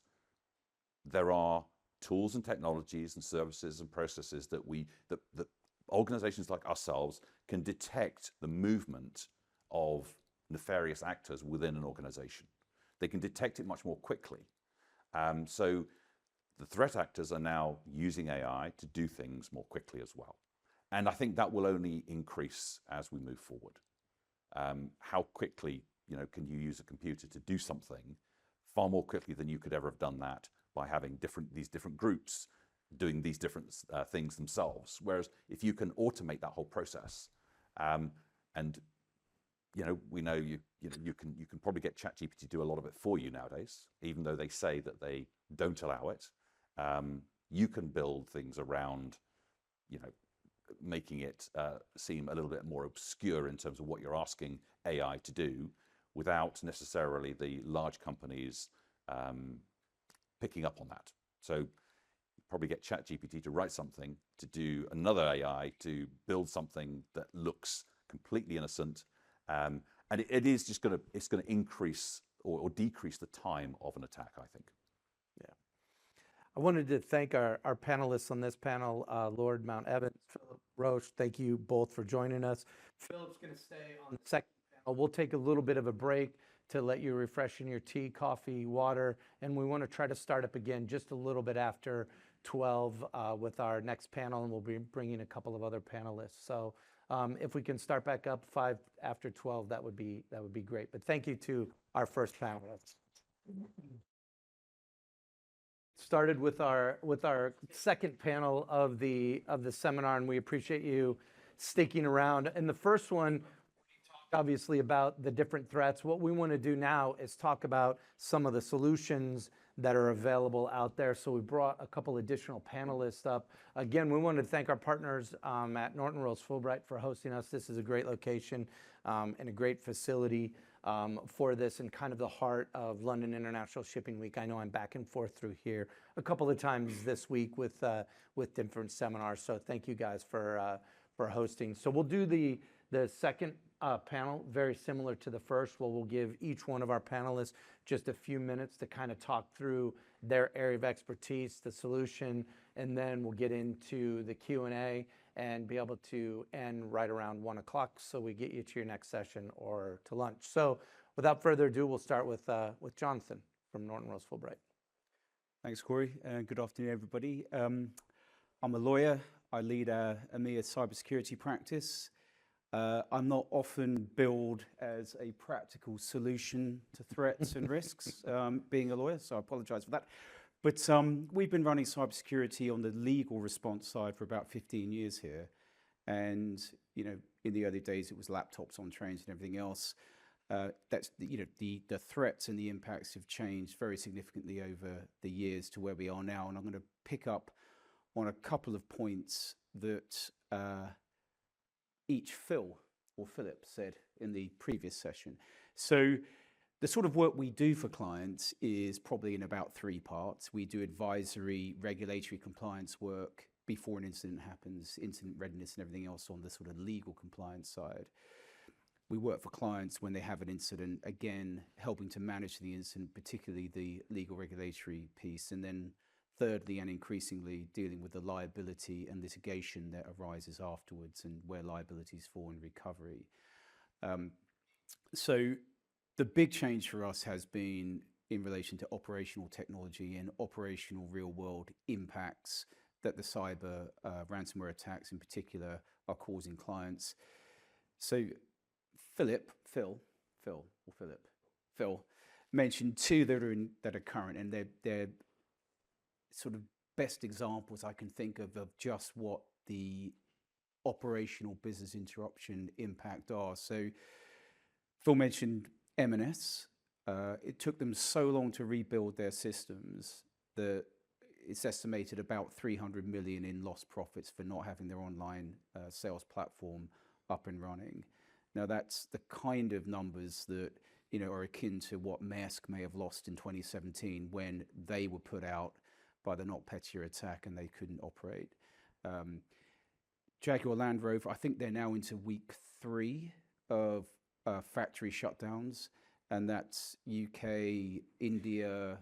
there are tools and technologies and services and processes that that organizations like ourselves can detect the movement of nefarious actors within an organization. They can detect it much more quickly. So the threat actors are now using AI to do things more quickly as well. And I think that will only increase as we move forward. How quickly, can you use a computer to do something far more quickly than you could ever have done that by having these different groups doing these different things themselves. Whereas if you can automate that whole process, and we know you can probably get ChatGPT to do a lot of it for you nowadays, even though they say that they don't allow it. You can build things around, making it seem a little bit more obscure in terms of what you're asking AI to do, without necessarily the large companies picking up on that. So probably get ChatGPT to write something, to do another AI to build something that looks completely innocent, and it is just going to increase or decrease the time of an attack, I think. Yeah. I wanted to thank our panelists on this panel, Lord Mountevans, Philip, Roche. Thank you both for joining us. Philip's going to stay on the second panel. We'll take a little bit of a break to let you refresh in your tea, coffee, water, and we want to try to start up again just a little bit after 12 with our next panel, and we'll be bringing a couple of other panelists. So if we can start back up 5 after 12, that would be great. But thank you to our first panelists. Started with our second panel of the seminar, and we appreciate you sticking around. In the first one, we talked obviously about the different threats. What we want to do now is talk about some of the solutions that are available out there. So we brought a couple additional panelists up. Again, we want to thank our partners at Norton Rose Fulbright for hosting us. This is a great location and a great facility for this, and kind of the heart of London International Shipping Week. I know I'm back and forth through here a couple of times this week with different seminars. So thank you guys for hosting. So we'll do the second panel very similar to the first, where we'll give each one of our panelists just a few minutes to kind of talk through their area of expertise, the solution, and then we'll get into the Q&A and be able to end right around 1 o'clock, so we get you to your next session or to lunch. So without further ado, we'll start with Jonathan from Norton Rose Fulbright. Thanks, Corey, and good afternoon, everybody. I'm a lawyer. I lead a EMEA cybersecurity practice. I'm not often billed as a practical solution to threats and risks, being a lawyer, so I apologize for that. But we've been running cybersecurity on the legal response side for about 15 years here. And, in the early days, it was laptops on trains and everything else. That's, the threats and the impacts have changed very significantly over the years to where we are now. And I'm going to pick up on a couple of points that each Philip said in the previous session. So the sort of work we do for clients is probably in about 3 parts. We do advisory, regulatory compliance work before an incident happens, incident readiness and everything else on the sort of legal compliance side. We work for clients when they have an incident, again, helping to manage the incident, particularly the legal regulatory piece. And then thirdly, and increasingly, dealing with the liability and litigation that arises afterwards and where liabilities fall in recovery. So the big change for us has been in relation to operational technology and operational real-world impacts that the cyber ransomware attacks in particular are causing clients. So Phil mentioned 2 that are current, and they're sort of best examples I can think of just what the operational business interruption impact are. So Phil mentioned M&S. It took them so long to rebuild their systems that it's estimated about 300 million in lost profits for not having their online sales platform up and running. Now that's the kind of numbers that are akin to what Maersk may have lost in 2017 when they were put out by the NotPetya attack and they couldn't operate. Jaguar Land Rover, I think they're now into week 3 of factory shutdowns, and that's UK, India,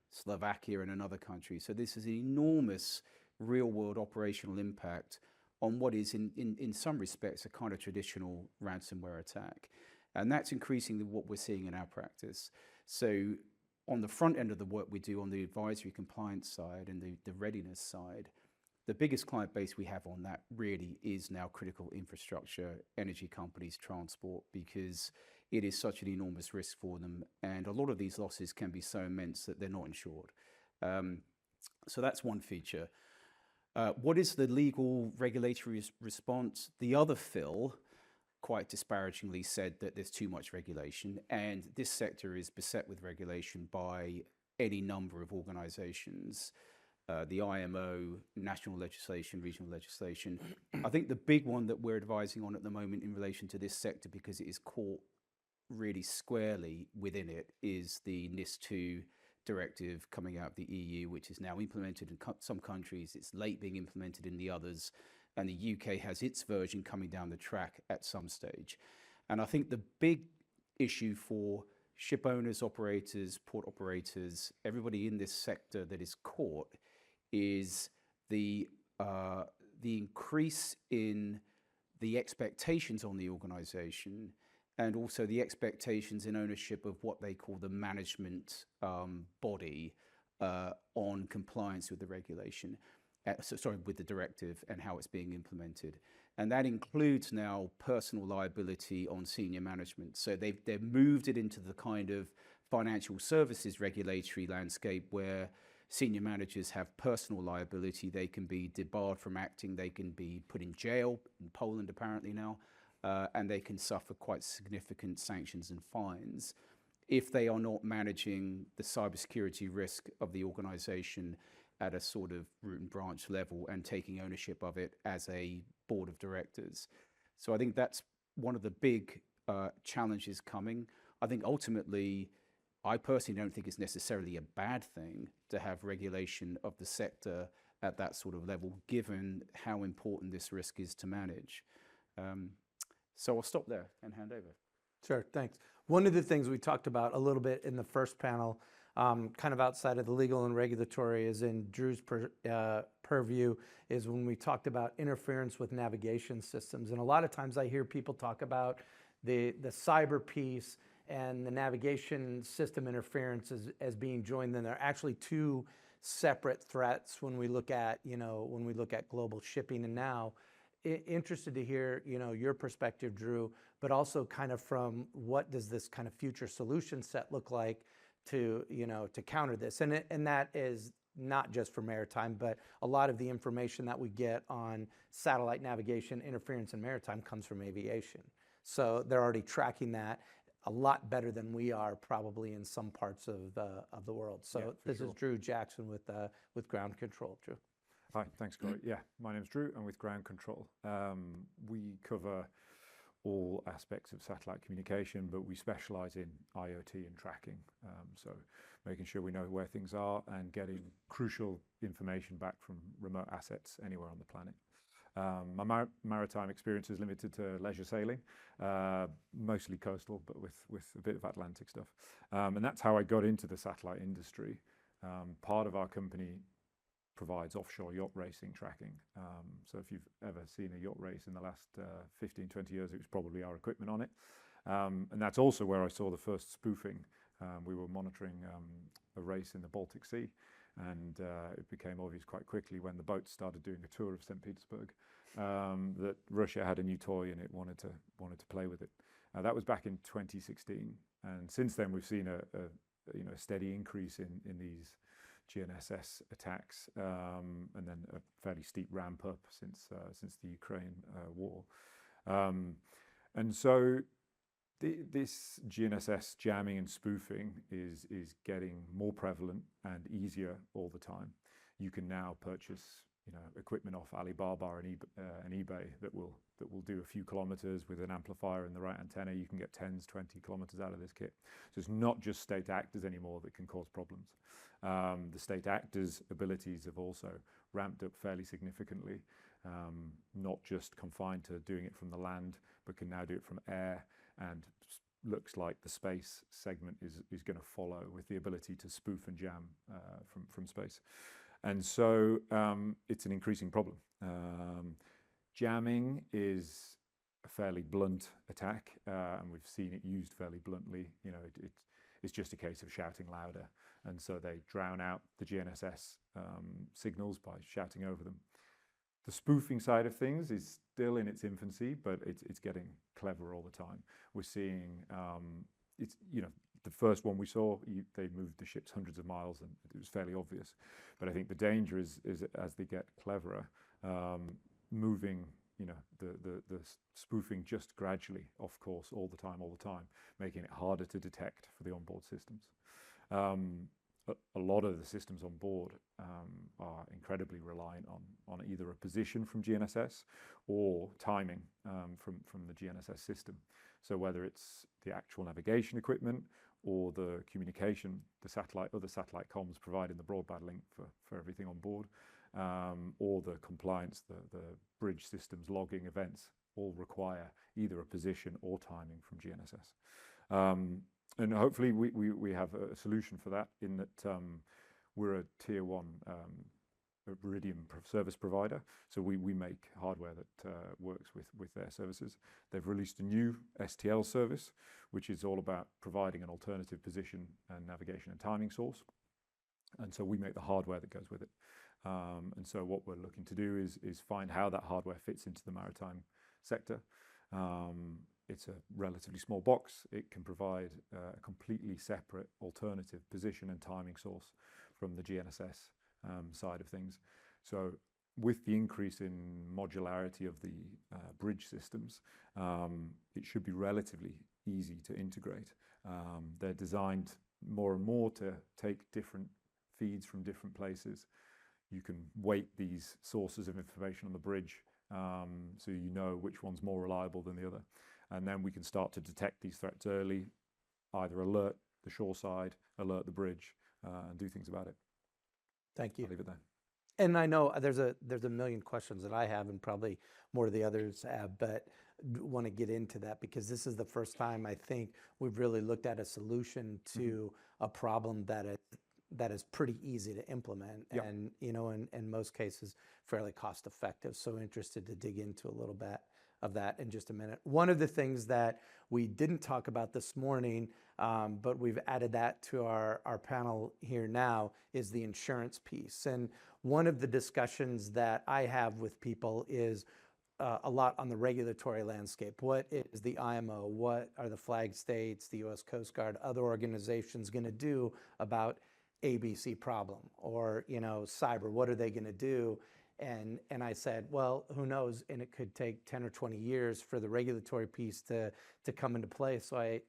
Slovakia, and another country. So this is an enormous real-world operational impact on what is, in some respects, a kind of traditional ransomware attack. And that's increasingly what we're seeing in our practice. So on the front end of the work we do on the advisory compliance side and the readiness side, the biggest client base we have on that really is now critical infrastructure, energy companies, transport, because it is such an enormous risk for them. And a lot of these losses can be so immense that they're not insured. So that's one feature. What is the legal regulatory response? The other Phil quite disparagingly said that there's too much regulation, and this sector is beset with regulation by any number of organizations. The IMO, national legislation, regional legislation. I think the big one that we're advising on at the moment in relation to this sector, because it is caught really squarely within it, is the NIS2 directive coming out of the EU, which is now implemented in some countries. It's late being implemented in the others. And the UK has its version coming down the track at some stage. And I think the big issue for ship owners, operators, port operators, everybody in this sector that is caught is the increase in the expectations on the organization, and also the expectations in ownership of what they call the management body on compliance with the regulation. With the directive and how it's being implemented. And that includes now personal liability on senior management. So they've moved it into the kind of financial services regulatory landscape where senior managers have personal liability. They can be debarred from acting, they can be put in jail, in Poland apparently now, and they can suffer quite significant sanctions and fines if they are not managing the cybersecurity risk of the organization at a sort of root and branch level and taking ownership of it as a board of directors. So I think that's one of the big challenges coming. I think ultimately, I personally don't think it's necessarily a bad thing to have regulation of the sector at that sort of level, given how important this risk is to manage. So I'll stop there and hand over. Sure, thanks. One of the things we talked about a little bit in the first panel, kind of outside of the legal and regulatory, is in Drew's purview, is when we talked about interference with navigation systems. And a lot of times I hear people talk about the cyber piece and the navigation system interference as being joined. Then they're actually two separate threats when we look at, when we look at global shipping. And now, interested to hear, your perspective, Drew, but also kind of from what does this kind of future solution set look like to, to counter this. And that is not just for maritime, but a lot of the information that we get on satellite navigation interference in maritime comes from aviation. So they're already tracking that a lot better than we are probably in some parts of the world. So Yeah, this sure. is Drew Jackson with Ground Control. Drew. Hi, thanks, Corey. Yeah, my name's Drew. I'm with Ground Control. We cover all aspects of satellite communication, but we specialize in IoT and tracking. So making sure we know where things are and getting crucial information back from remote assets anywhere on the planet. My maritime experience is limited to leisure sailing, mostly coastal, but with a bit of Atlantic stuff. And that's how I got into the satellite industry. Part of our company provides offshore yacht racing tracking. So if you've ever seen a yacht race in the last 15, 20 years, it was probably our equipment on it. And that's also where I saw the first spoofing. We were monitoring a race in the Baltic Sea, and it became obvious quite quickly when the boats started doing a tour of St. Petersburg that Russia had a new toy and it wanted to play with it. That was back in 2016, and since then we've seen a steady increase in these GNSS attacks, and then a fairly steep ramp up since the Ukraine war. And so this GNSS jamming and spoofing is getting more prevalent and easier all the time. You can now purchase equipment off Alibaba and eBay that will do a few kilometers with an amplifier and the right antenna. You can get 10s, 20 kilometers out of this kit. So it's not just state actors anymore that can cause problems. The state actors' abilities have also ramped up fairly significantly, not just confined to doing it from the land, but can now do it from air, and looks like the space segment is going to follow, with the ability to spoof and jam from space. And so it's an increasing problem. Jamming is a fairly blunt attack, and we've seen it used fairly bluntly. You know, it's just a case of shouting louder, and so they drown out the GNSS signals by shouting over them. The spoofing side of things is still in its infancy, but it's getting clever all the time. We're seeing it's, you know, the first one we saw, they moved the ships hundreds of miles, and it was fairly obvious. But I think the danger is as they get cleverer, moving, you know, the spoofing just gradually off course all the time, making it harder to detect for the onboard systems. A lot of the systems on board are incredibly reliant on either a position from GNSS or timing from the GNSS system. So whether it's the actual navigation equipment or the communication, other satellite comms providing the broadband link for everything on board, or the compliance, the bridge systems logging events, all require either a position or timing from GNSS. And hopefully we have a solution for that, in that we're a tier 1 Iridium service provider. So we make hardware that works with their services. They've released a new STL service, which is all about providing an alternative position and navigation and timing source. And so we make the hardware that goes with it. And so what we're looking to do is find how that hardware fits into the maritime sector. It's a relatively small box. It can provide a completely separate alternative position and timing source from the GNSS side of things. So with the increase in modularity of the bridge systems, it should be relatively easy to integrate. They're designed more and more to take different feeds from different places. You can weight these sources of information on the bridge, so you know which one's more reliable than the other. And then we can start to detect these threats early, either alert the shore side, alert the bridge, and do things about it. Thank you. I'll leave it there. And I know there's a million questions that I have, and probably more of the others have, but want to get into that because this is the first time I think we've really looked at a solution to a problem that is pretty easy to implement, Yep. and in most cases fairly cost effective. So interested to dig into a little bit of that in just a minute. One of the things that we didn't talk about this morning, but we've added that to our panel here now, is the insurance piece. And one of the discussions that I have with people is a lot on the regulatory landscape. What is the IMO? What are the flag states, the U.S. Coast Guard, other organizations going to do about ABC problem? Or, cyber, what are they going to do? And I said, well, who knows? And it could take 10 or 20 years for the regulatory piece to come into play. So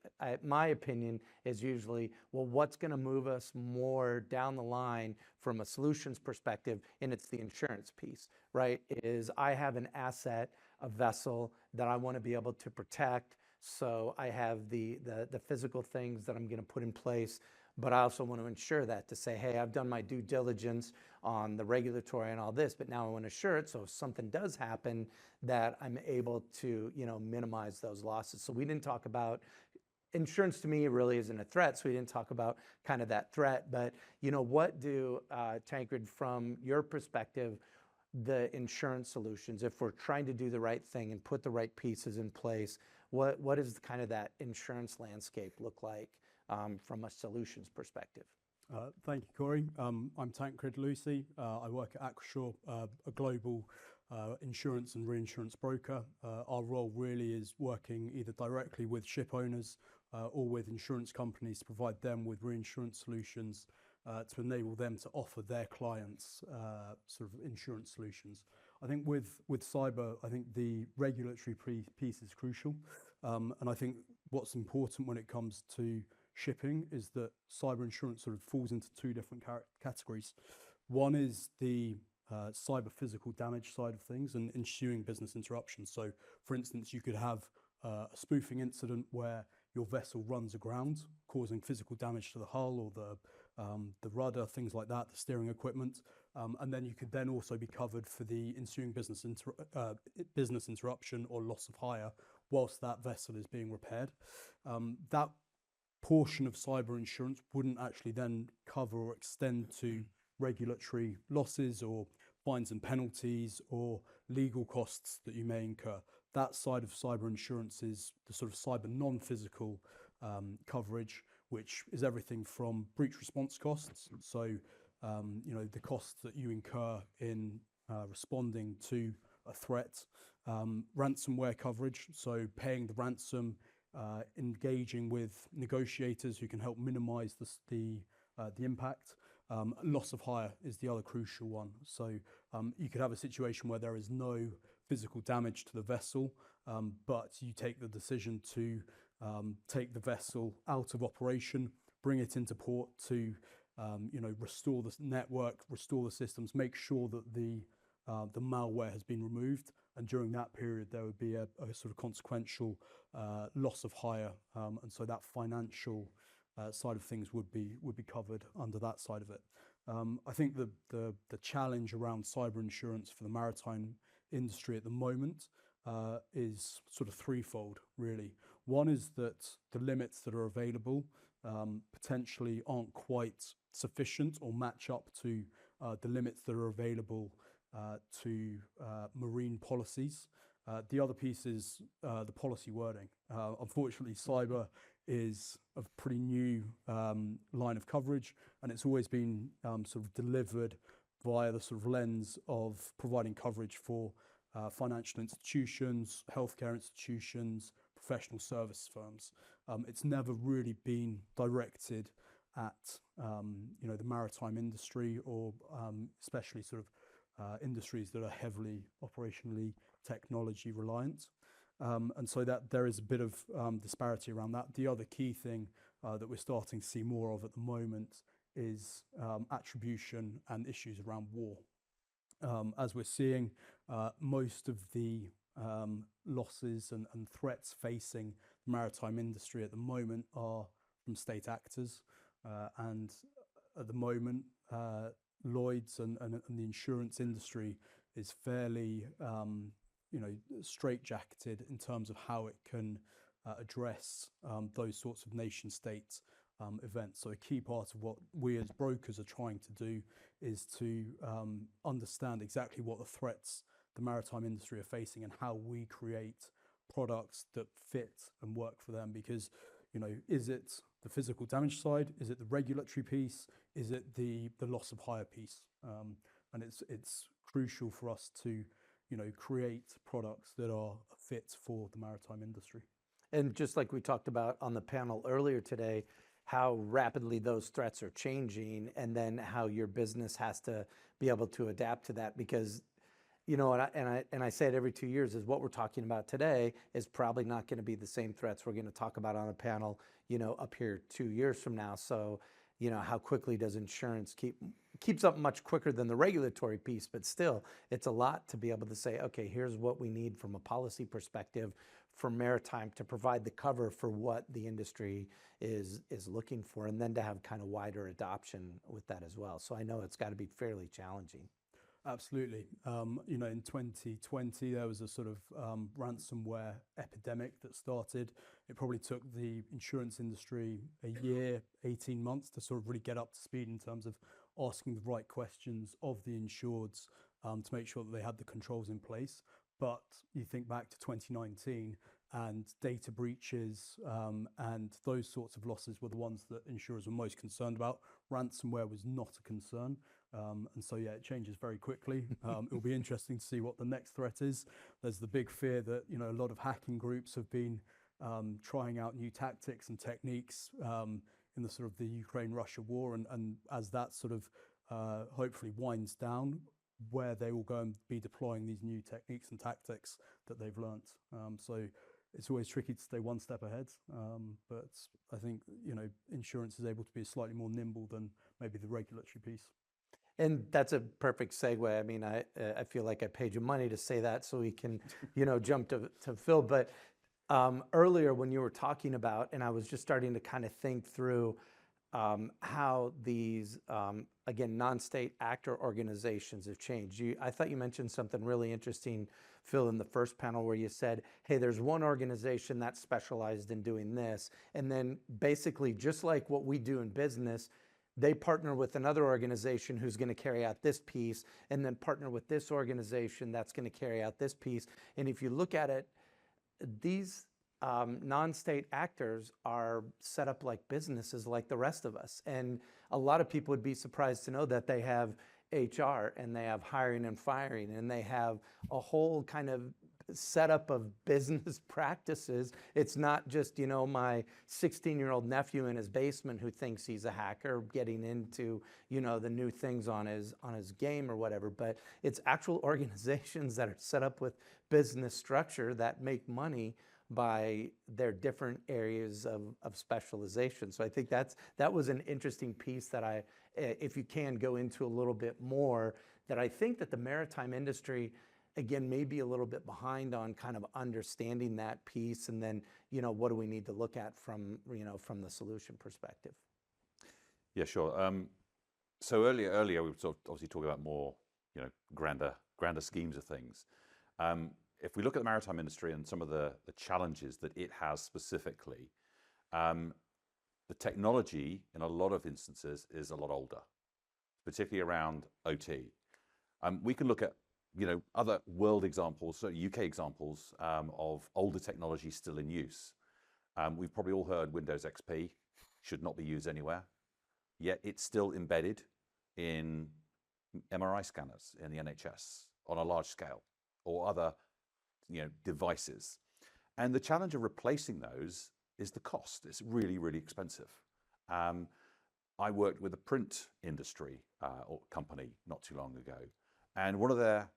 my opinion is usually, well, what's going to move us more down the line from a solutions perspective? And it's the insurance piece, right? Is I have an asset, a vessel that I want to be able to protect. So I have the physical things that I'm going to put in place. But I also want to ensure that, to say, hey, I've done my due diligence on the regulatory and all this, but now I want to assure it, so if something does happen, that I'm able to, minimize those losses. So we didn't talk about, insurance to me really isn't a threat, so we didn't talk about kind of that threat. But, what do, Tancred, from your perspective, the insurance solutions, if we're trying to do the right thing and put the right pieces in place, what does kind of that insurance landscape look like? From a solutions perspective. Thank you, Corey. I'm Tancred Lucy. I work at Aquashore, a global insurance and reinsurance broker. Our role really is working either directly with ship owners or with insurance companies to provide them with reinsurance solutions to enable them to offer their clients sort of insurance solutions. I think with cyber, I think the regulatory piece is crucial. And I think what's important when it comes to shipping is that cyber insurance sort of falls into two different categories. One is the cyber physical damage side of things and ensuing business interruptions. So, for instance, you could have a spoofing incident where your vessel runs aground, causing physical damage to the hull or the rudder, things like that, the steering equipment. And then you could then also be covered for the ensuing business interruption or loss of hire whilst that vessel is being repaired. That portion of cyber insurance wouldn't actually then cover or extend to regulatory losses or fines and penalties or legal costs that you may incur. That side of cyber insurance is the sort of cyber non-physical coverage, which is everything from breach response costs. So, the costs that you incur in responding to a threat, ransomware coverage, so paying the ransom, engaging with negotiators who can help minimize the impact. Loss of hire is the other crucial one. So you could have a situation where there is no physical damage to the vessel, but you take the decision to take the vessel out of operation, bring it into port to restore the network, restore the systems, make sure that the malware has been removed, and during that period there would be a sort of consequential loss of hire, and so that financial side of things would be covered under that side of it. I think the challenge around cyber insurance for the maritime industry at the moment is sort of threefold, really. One is that the limits that are available potentially aren't quite sufficient or match up to the limits that are available to marine policies. The other piece is the policy wording. Unfortunately, cyber is a pretty new line of coverage, and it's always been sort of delivered via the sort of lens of providing coverage for financial institutions, healthcare institutions, professional service firms. It's never really been directed at the maritime industry, or especially sort of industries that are heavily operationally technology reliant. And so that there is a bit of disparity around that. The other key thing that we're starting to see more of at the moment is attribution and issues around war. As we're seeing, most of the losses and threats facing the maritime industry at the moment are from state actors. And at the moment, Lloyd's and the insurance industry is fairly straitjacketed in terms of how it can address those sorts of nation state events. So a key part of what we as brokers are trying to do is to understand exactly what the threats the maritime industry are facing and how we create products that fit and work for them. Because, is it the physical damage side? Is it the regulatory piece? Is it the loss of hire piece? And it's crucial for us to create products that are fit for the maritime industry. And just like we talked about on the panel earlier today, how rapidly those threats are changing, and then how your business has to be able to adapt to that. Because, and I say it every 2 years, is what we're talking about today is probably not going to be the same threats we're going to talk about on a panel, up here 2 years from now. So, how quickly does insurance keeps up much quicker than the regulatory piece, but still, it's a lot to be able to say, okay, here's what we need from a policy perspective for maritime to provide the cover for what the industry is looking for, and then to have kind of wider adoption with that as well. So I know it's got to be fairly challenging. Absolutely. In 2020, there was a sort of ransomware epidemic that started. It probably took the insurance industry a year, 18 months to sort of really get up to speed in terms of asking the right questions of the insureds to make sure that they had the controls in place. But you think back to 2019, and data breaches and those sorts of losses were the ones that insurers were most concerned about. Ransomware was not a concern. And so, it changes very quickly. It'll be interesting to see what the next threat is. There's the big fear that, a lot of hacking groups have been trying out new tactics and techniques in the sort of the Ukraine-Russia war. And as that sort of hopefully winds down, where they will go and be deploying these new techniques and tactics that they've learnt. So it's always tricky to stay one step ahead. But I think, insurance is able to be slightly more nimble than maybe the regulatory piece. And that's a perfect segue. I mean, I feel like I paid you money to say that so we can, jump to Phil. But earlier when you were talking about, and I was just starting to kind of think through how these, again, non-state actor organizations have changed. I thought you mentioned something really interesting, Phil, in the first panel where you said, hey, there's one organization that's specialized in doing this. And then basically, just like what we do in business, they partner with another organization who's going to carry out this piece, and then partner with this organization that's going to carry out this piece. And if you look at it, these non-state actors are set up like businesses like the rest of us. And a lot of people would be surprised to know that they have HR and they have hiring and firing and they have a whole kind of setup of business practices. It's not just, you know, my 16-year-old nephew in his basement who thinks he's a hacker getting into, you know, the new things on his game or whatever, but it's actual organizations that are set up with business structure that make money by their different areas of specialization. So I think that was an interesting piece that if you can go into a little bit more, that I think that the maritime industry, again, may be a little bit behind on kind of understanding that piece, and then, you know, what do we need to look at from, you know, from the solution perspective? Yeah, sure. So earlier we were sort of obviously talking about more, you know, grander schemes of things. If we look at the maritime industry and some of the challenges that it has specifically, the technology in a lot of instances is a lot older, particularly around OT. We can look at, you know, other world examples, so UK examples of older technology still in use. We've probably all heard Windows XP should not be used anywhere, yet it's still embedded in MRI scanners in the NHS on a large scale, or other, you know, devices. And the challenge of replacing those is the cost. It's really, really expensive. I worked with a print industry or company not too long ago, and one of their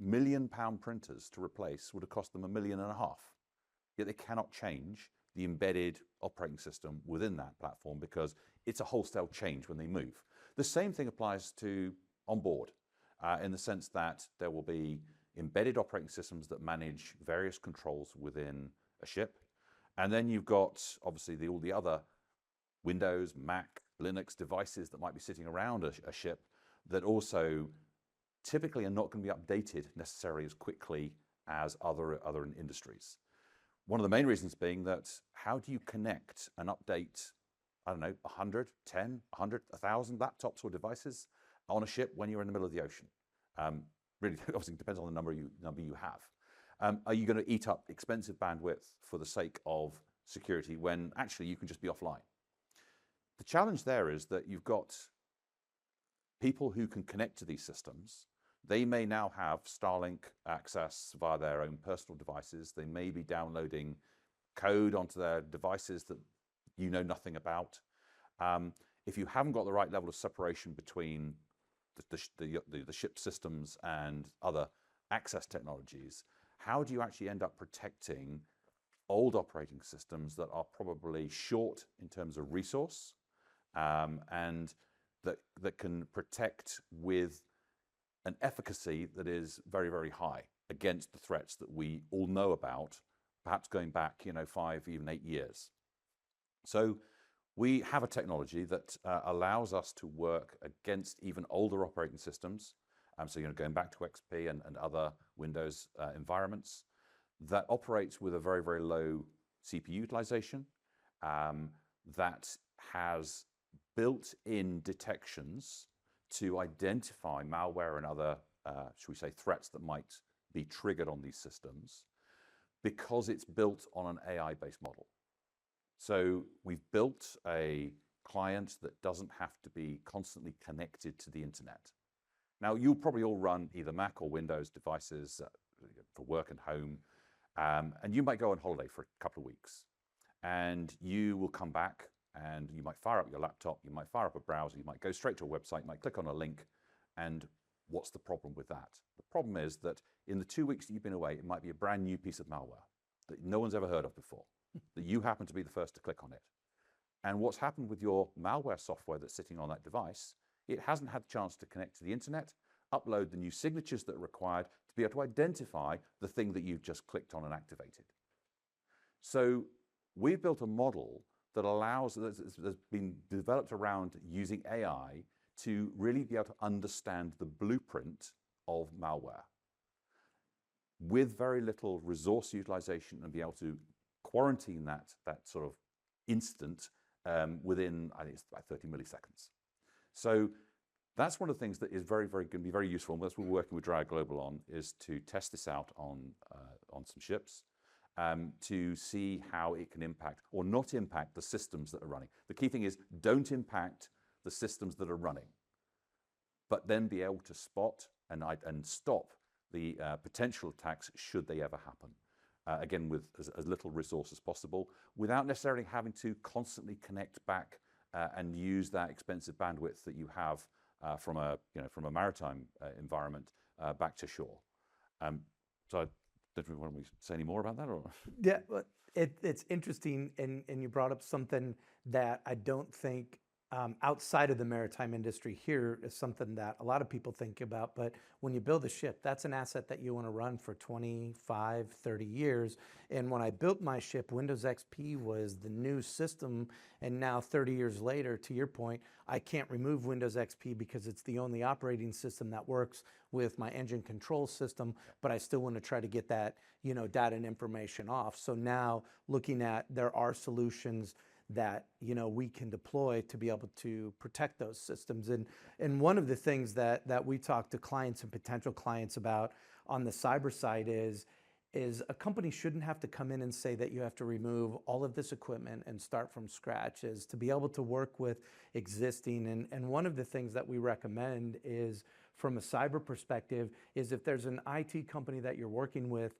£1 million printers to replace would have cost them £1.5 million. Yet they cannot change the embedded operating system within that platform because it's a wholesale change when they move. The same thing applies to onboard, in the sense that there will be embedded operating systems that manage various controls within a ship. And then you've got, obviously, all the other Windows, Mac, Linux devices that might be sitting around a ship that also typically are not going to be updated necessarily as quickly as other industries. One of the main reasons being that how do you connect and update, I don't know, 100, 10, 100, 1,000 laptops or devices on a ship when you're in the middle of the ocean? Really, obviously, depends on the number you have. Are you going to eat up expensive bandwidth for the sake of security when actually you can just be offline? The challenge there is that you've got people who can connect to these systems. They may now have Starlink access via their own personal devices. They may be downloading code onto their devices that you know nothing about. If you haven't got the right level of separation between the ship systems and other access technologies, how do you actually end up protecting old operating systems that are probably short in terms of resource, and that can protect with an efficacy that is very, very high against the threats that we all know about, perhaps going back, you know, 5, even 8 years. So we have a technology that allows us to work against even older operating systems. So, you know, going back to XP and other Windows environments, that operates with a very, very low CPU utilization, that has built-in detections to identify malware and other, should we say, threats that might be triggered on these systems, because it's built on an AI-based model. So we've built a client that doesn't have to be constantly connected to the internet. Now, you'll probably all run either Mac or Windows devices for work and home, and you might go on holiday for a couple of weeks, and you will come back and you might fire up your laptop, you might fire up a browser, you might go straight to a website, you might click on a link, and what's the problem with that? The problem is that in the 2 weeks that you've been away, it might be a brand new piece of malware that no one's ever heard of before, that you happen to be the first to click on it. And what's happened with your malware software that's sitting on that device, it hasn't had the chance to connect to the internet, upload the new signatures that are required to be able to identify the thing that you've just clicked on and activated. So we've built a model that allows, that's been developed around using AI to really be able to understand the blueprint of malware with very little resource utilization and be able to quarantine that sort of instant within, I think it's about 30 milliseconds. So that's one of the things that is very, very going to be very useful. And that's what we're working with Dryad Global on, is to test this out on some ships to see how it can impact or not impact the systems that are running. The key thing is don't impact the systems that are running, but then be able to spot and stop the potential attacks should they ever happen. Again, with as little resource as possible, without necessarily having to constantly connect back and use that expensive bandwidth that you have from a maritime environment back to shore. So I don't know, want to say any more about that, or? Yeah, but it's interesting, and you brought up something that I don't think outside of the maritime industry here is something that a lot of people think about. But when you build a ship, that's an asset that you want to run for 25, 30 years. And when I built my ship, Windows XP was the new system. And now 30 years later, to your point, I can't remove Windows XP because it's the only operating system that works with my engine control system, but I still want to try to get that, data and information off. So now looking at, there are solutions that we can deploy to be able to protect those systems. And one of the things that we talk to clients and potential clients about on the cyber side is a company shouldn't have to come in and say that you have to remove all of this equipment and start from scratch, is to be able to work with existing. And one of the things that we recommend is, from a cyber perspective, is if there's an IT company that you're working with,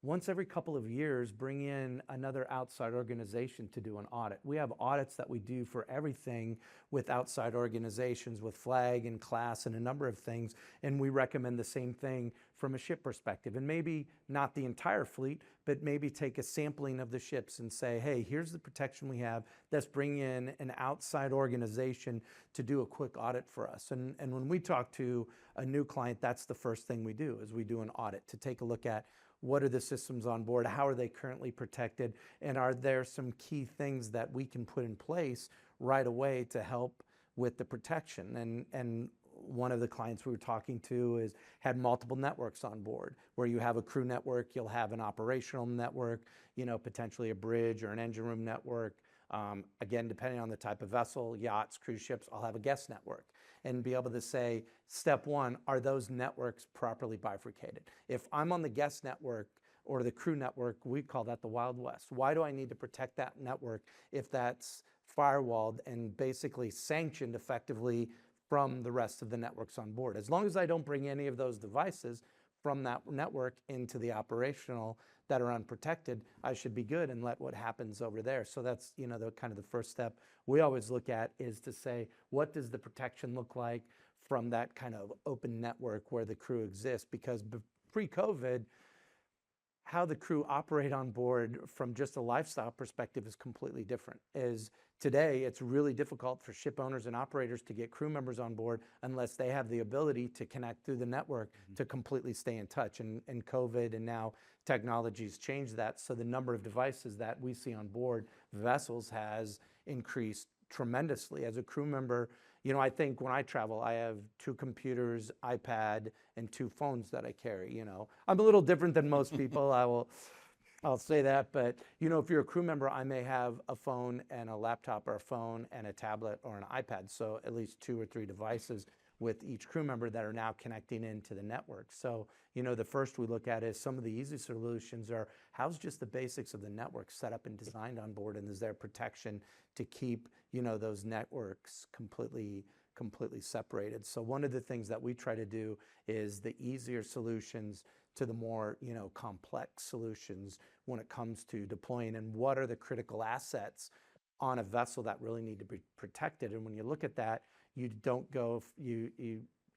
once every couple of years, bring in another outside organization to do an audit. We have audits that we do for everything with outside organizations, with flag and class and a number of things. And we recommend the same thing from a ship perspective. And maybe not the entire fleet, but maybe take a sampling of the ships and say, hey, here's the protection we have. Let's bring in an outside organization to do a quick audit for us. And when we talk to a new client, that's the first thing we do, is we do an audit to take a look at what are the systems on board, how are they currently protected, and are there some key things that we can put in place right away to help with the protection. And one of the clients we were talking to had multiple networks on board. Where you have a crew network, you'll have an operational network, potentially a bridge or an engine room network. Again, depending on the type of vessel, yachts, cruise ships, I'll have a guest network. And be able to say, step one, are those networks properly bifurcated? If I'm on the guest network or the crew network, we call that the Wild West. Why do I need to protect that network if that's firewalled and basically sanctioned effectively from the rest of the networks on board? As long as I don't bring any of those devices from that network into the operational that are unprotected, I should be good and let what happens over there. So that's, the kind of the first step we always look at, is to say, what does the protection look like from that kind of open network where the crew exists? Because pre-COVID, how the crew operate on board from just a lifestyle perspective is completely different. Today, it's really difficult for ship owners and operators to get crew members on board unless they have the ability to connect through the network to completely stay in touch. And COVID and now technology's changed that. So the number of devices that we see on board vessels has increased tremendously. As a crew member, I think when I travel, I have 2 computers, iPad, and 2 phones that I carry. I'm a little different than most people. I'll say that, but if you're a crew member, I may have a phone and a laptop, or a phone and a tablet or an iPad. So at least 2 or 3 devices with each crew member that are now connecting into the network. So, the first we look at is some of the easy solutions are, how's just the basics of the network set up and designed on board, and is there protection to keep, those networks completely separated? So one of the things that we try to do is the easier solutions to the more, complex solutions when it comes to deploying, and what are the critical assets on a vessel that really need to be protected. And when you look at that, you don't go,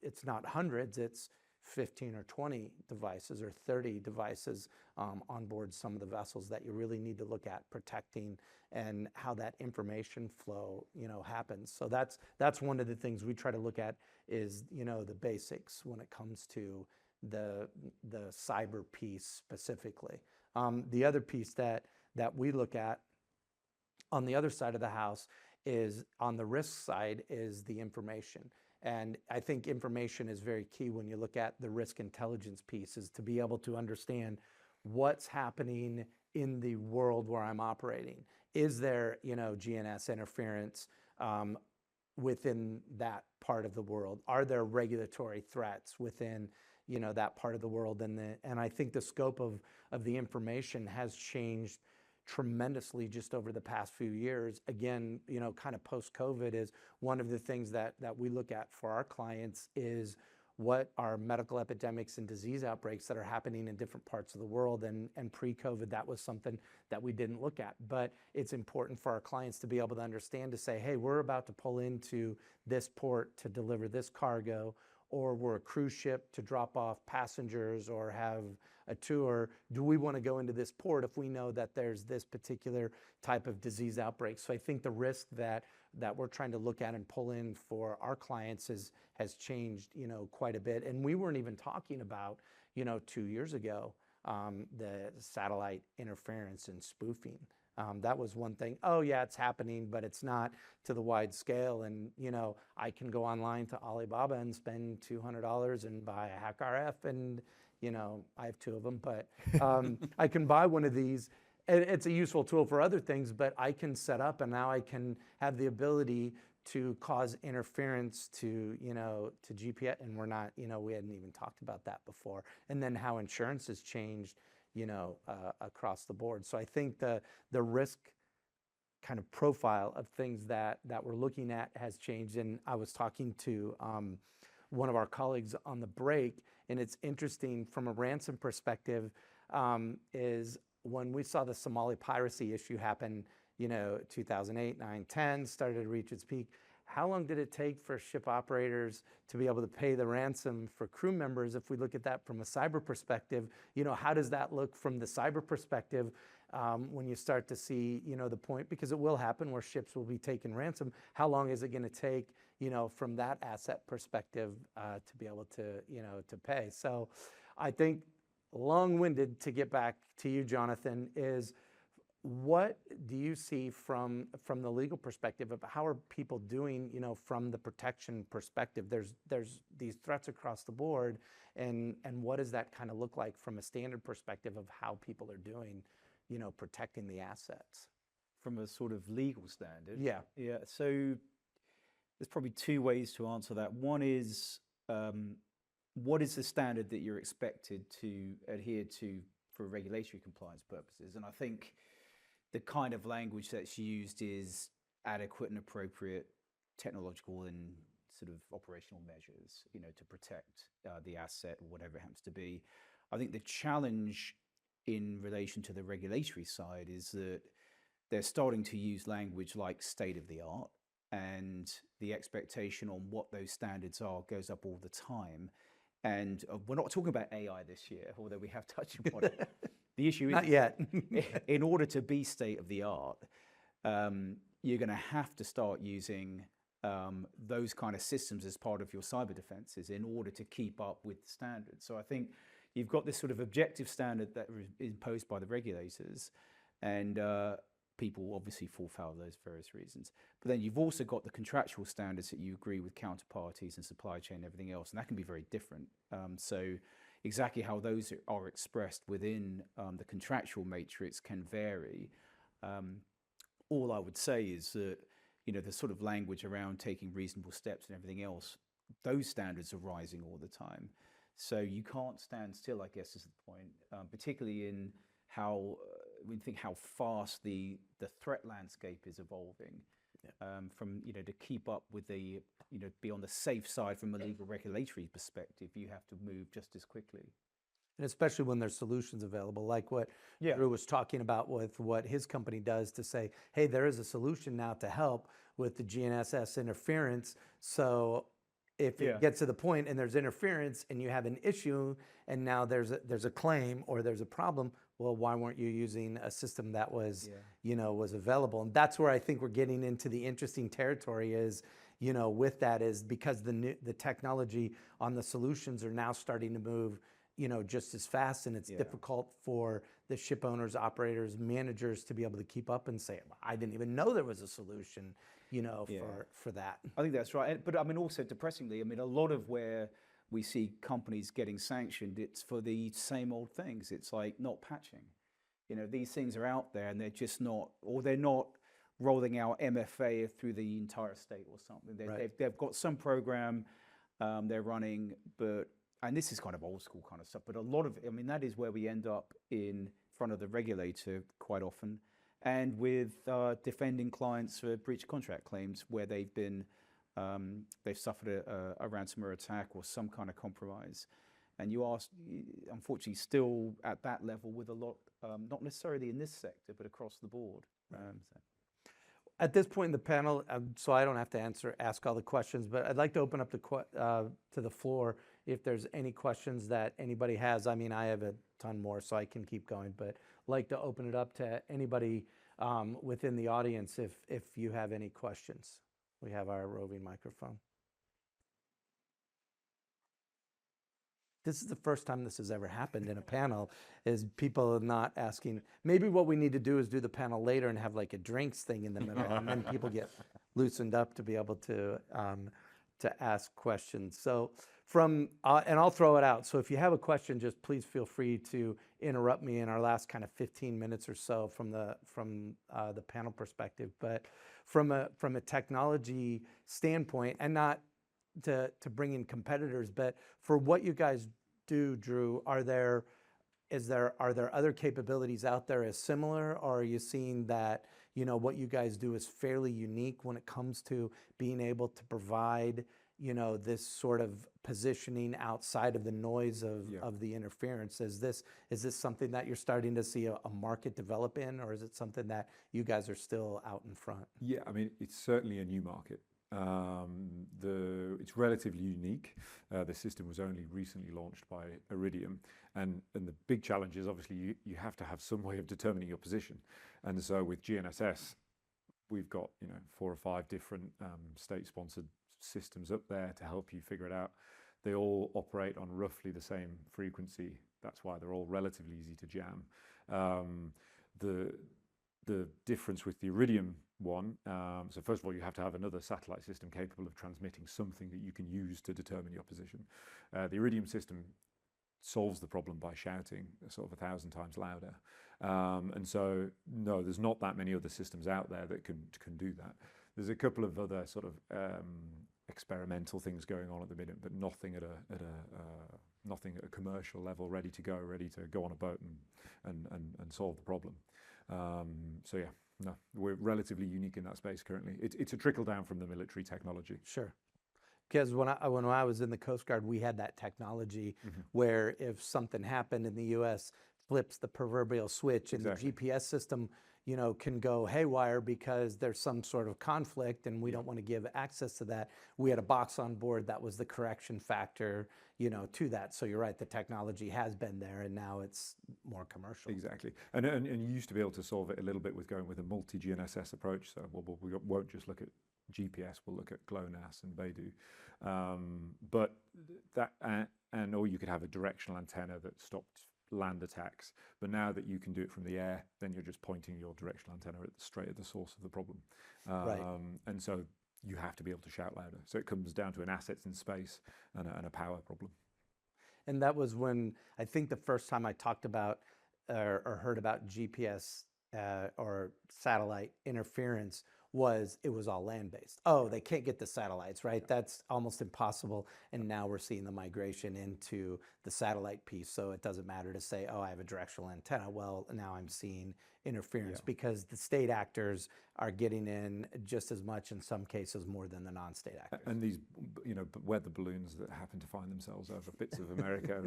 it's not hundreds, it's 15 or 20 devices or 30 devices on board some of the vessels that you really need to look at protecting, and how that information flow, happens. So that's one of the things we try to look at, is, the basics when it comes to the cyber piece specifically. The other piece that we look at on the other side of the house is, on the risk side, is the information. And I think information is very key when you look at the risk intelligence piece, is to be able to understand what's happening in the world where I'm operating. Is there, GNS interference within that part of the world? Are there regulatory threats within, that part of the world? And I think the scope of the information has changed tremendously just over the past few years. Again, kind of post-COVID, is one of the things that we look at for our clients is what are medical epidemics and disease outbreaks that are happening in different parts of the world. And pre-COVID, that was something that we didn't look at. But it's important for our clients to be able to understand, to say, hey, we're about to pull into this port to deliver this cargo, or we're a cruise ship to drop off passengers or have a tour. Do we want to go into this port if we know that there's this particular type of disease outbreak? So I think the risk that we're trying to look at and pull in for our clients has changed, quite a bit. And we weren't even talking about, 2 years ago, the satellite interference and spoofing. That was one thing. Oh yeah, it's happening, but it's not to the wide scale. And I can go online to Alibaba and spend $200 and buy a Hack RF, and I have 2 of them, but I can buy one of these. It's a useful tool for other things, but I can set up, and now I can have the ability to cause interference to to GPS, and we're not, we hadn't even talked about that before. And then how insurance has changed, across the board. So I think the risk kind of profile of things that we're looking at has changed. And I was talking to one of our colleagues on the break, and it's interesting from a ransom perspective, is when we saw the Somali piracy issue happen, 2008, 9, 10, started to reach its peak. How long did it take for ship operators to be able to pay the ransom for crew members? If we look at that from a cyber perspective, how does that look from the cyber perspective when you start to see, the point? Because it will happen where ships will be taken ransom. How long is it going to take, from that asset perspective to be able to, to pay? So I think, long-winded to get back to you, Jonathan, is what do you see from the legal perspective of how are people doing, from the protection perspective? There's these threats across the board, and what does that kind of look like from a standard perspective of how people are doing, protecting the assets? From a sort of legal standard? Yeah. Yeah, so there's probably 2 ways to answer that. One is, what is the standard that you're expected to adhere to for regulatory compliance purposes? And I think the kind of language that's used is adequate and appropriate technological and sort of operational measures, to protect the asset or whatever it happens to be. I think the challenge in relation to the regulatory side is that they're starting to use language like state of the art, and the expectation on what those standards are goes up all the time. And we're not talking about AI this year, although we have touched upon it. The issue is, Not yet. in order to be state of the art, you're going to have to start using those kind of systems as part of your cyber defenses in order to keep up with the standards. So I think you've got this sort of objective standard that is imposed by the regulators, and people obviously fall foul of those various reasons. But then you've also got the contractual standards that you agree with counterparties and supply chain and everything else, and that can be very different. So exactly how those are expressed within the contractual matrix can vary. All I would say is that, the sort of language around taking reasonable steps and everything else, those standards are rising all the time. So you can't stand still, I guess, is the point, particularly in how we think how fast the threat landscape is evolving. Yeah. From to keep up with the be on the safe side from a legal regulatory perspective, you have to move just as quickly. And especially when there's solutions available, like what Drew was talking about with what his company does to say, hey, there is a solution now to help with the GNSS interference. So if it gets to the point and there's interference and you have an issue and now there's a claim or there's a problem, well, why weren't you using a system that was, was available? And that's where I think we're getting into the interesting territory is, with that is because the technology on the solutions are now starting to move, just as fast, and it's difficult for the ship owners, operators, managers to be able to keep up and say, I didn't even know there was a solution, you know, Yeah. for that. I think that's right. But I mean, also depressingly, I mean, a lot of where we see companies getting sanctioned, it's for the same old things. It's like not patching. You know, these things are out there and they're just not, or they're not rolling out MFA through the entire state or something. Right. They've got some program they're running, but, and this is kind of old school kind of stuff, but a lot of, I mean, that is where we end up in front of the regulator quite often, and with defending clients for breach of contract claims where they've been, they've suffered a ransomware attack or some kind of compromise. And you are, unfortunately, still at that level with a lot, not necessarily in this sector, but across the board. So. At this point in the panel, so I don't have to ask all the questions, but I'd like to open up to the floor if there's any questions that anybody has. I mean, I have a ton more, so I can keep going, but like to open it up to anybody within the audience if you have any questions. We have our roving microphone. This is the first time this has ever happened in a panel, is people not asking. Maybe what we need to do is do the panel later and have like a drinks thing in the middle, and then people get loosened up to be able to ask questions. So and I'll throw it out. So if you have a question, just please feel free to interrupt me in our last kind of 15 minutes or so from the panel perspective. But from a technology standpoint, and not to bring in competitors, but for what you guys do, Drew, are there other capabilities out there as similar, or are you seeing that, you know, what you guys do is fairly unique when it comes to being able to provide, you know, this sort of positioning outside of the noise of the interference? Is this something that you're starting to see a market develop in, or is it something that you guys are still out in front? Yeah, I mean, it's certainly a new market. It's relatively unique. The system was only recently launched by Iridium, and the big challenge is obviously you have to have some way of determining your position. And so with GNSS, we've got, you know, 4 or 5 different state-sponsored systems up there to help you figure it out. They all operate on roughly the same frequency. That's why they're all relatively easy to jam. The difference with the Iridium one, so first of all, you have to have another satellite system capable of transmitting something that you can use to determine your position. The Iridium system solves the problem by shouting sort of 1,000 times louder. And so, no, there's not that many other systems out there that can do that. There's a couple of other sort of experimental things going on at the minute, but nothing at a commercial level, ready to go on a boat and solve the problem. So yeah, no, we're relatively unique in that space currently. It's a trickle down from the military technology. Sure. Because when I was in the Coast Guard, we had that technology where if something happened in the U.S., flips the proverbial switch, and the GPS system, you know, can go haywire because there's some sort of conflict, and we don't want to give access to that. We had a box on board that was the correction factor, you know, to that. So you're right, the technology has been there, and now it's more commercial. Exactly, and you used to be able to solve it a little bit with going with a multi-GNSS approach. So we won't just look at GPS, we'll look at GLONASS and Beidou. But that, or you could have a directional antenna that stopped land attacks. But now that you can do it from the air, then you're just pointing your directional antenna straight at the source of the problem. Right. And so you have to be able to shout louder. So it comes down to an assets in space and a power problem. And that was when, I think the first time I talked about or heard about GPS or satellite interference it was all land-based. Oh, they can't get the satellites, right? Yeah. That's almost impossible. And now we're seeing the migration into the satellite piece. So it doesn't matter to say, oh, I have a directional antenna. Well, now I'm seeing interference because the state actors are getting in just as much, in some cases more than the non-state actors. And these, you know, weather balloons that happen to find themselves over bits of America,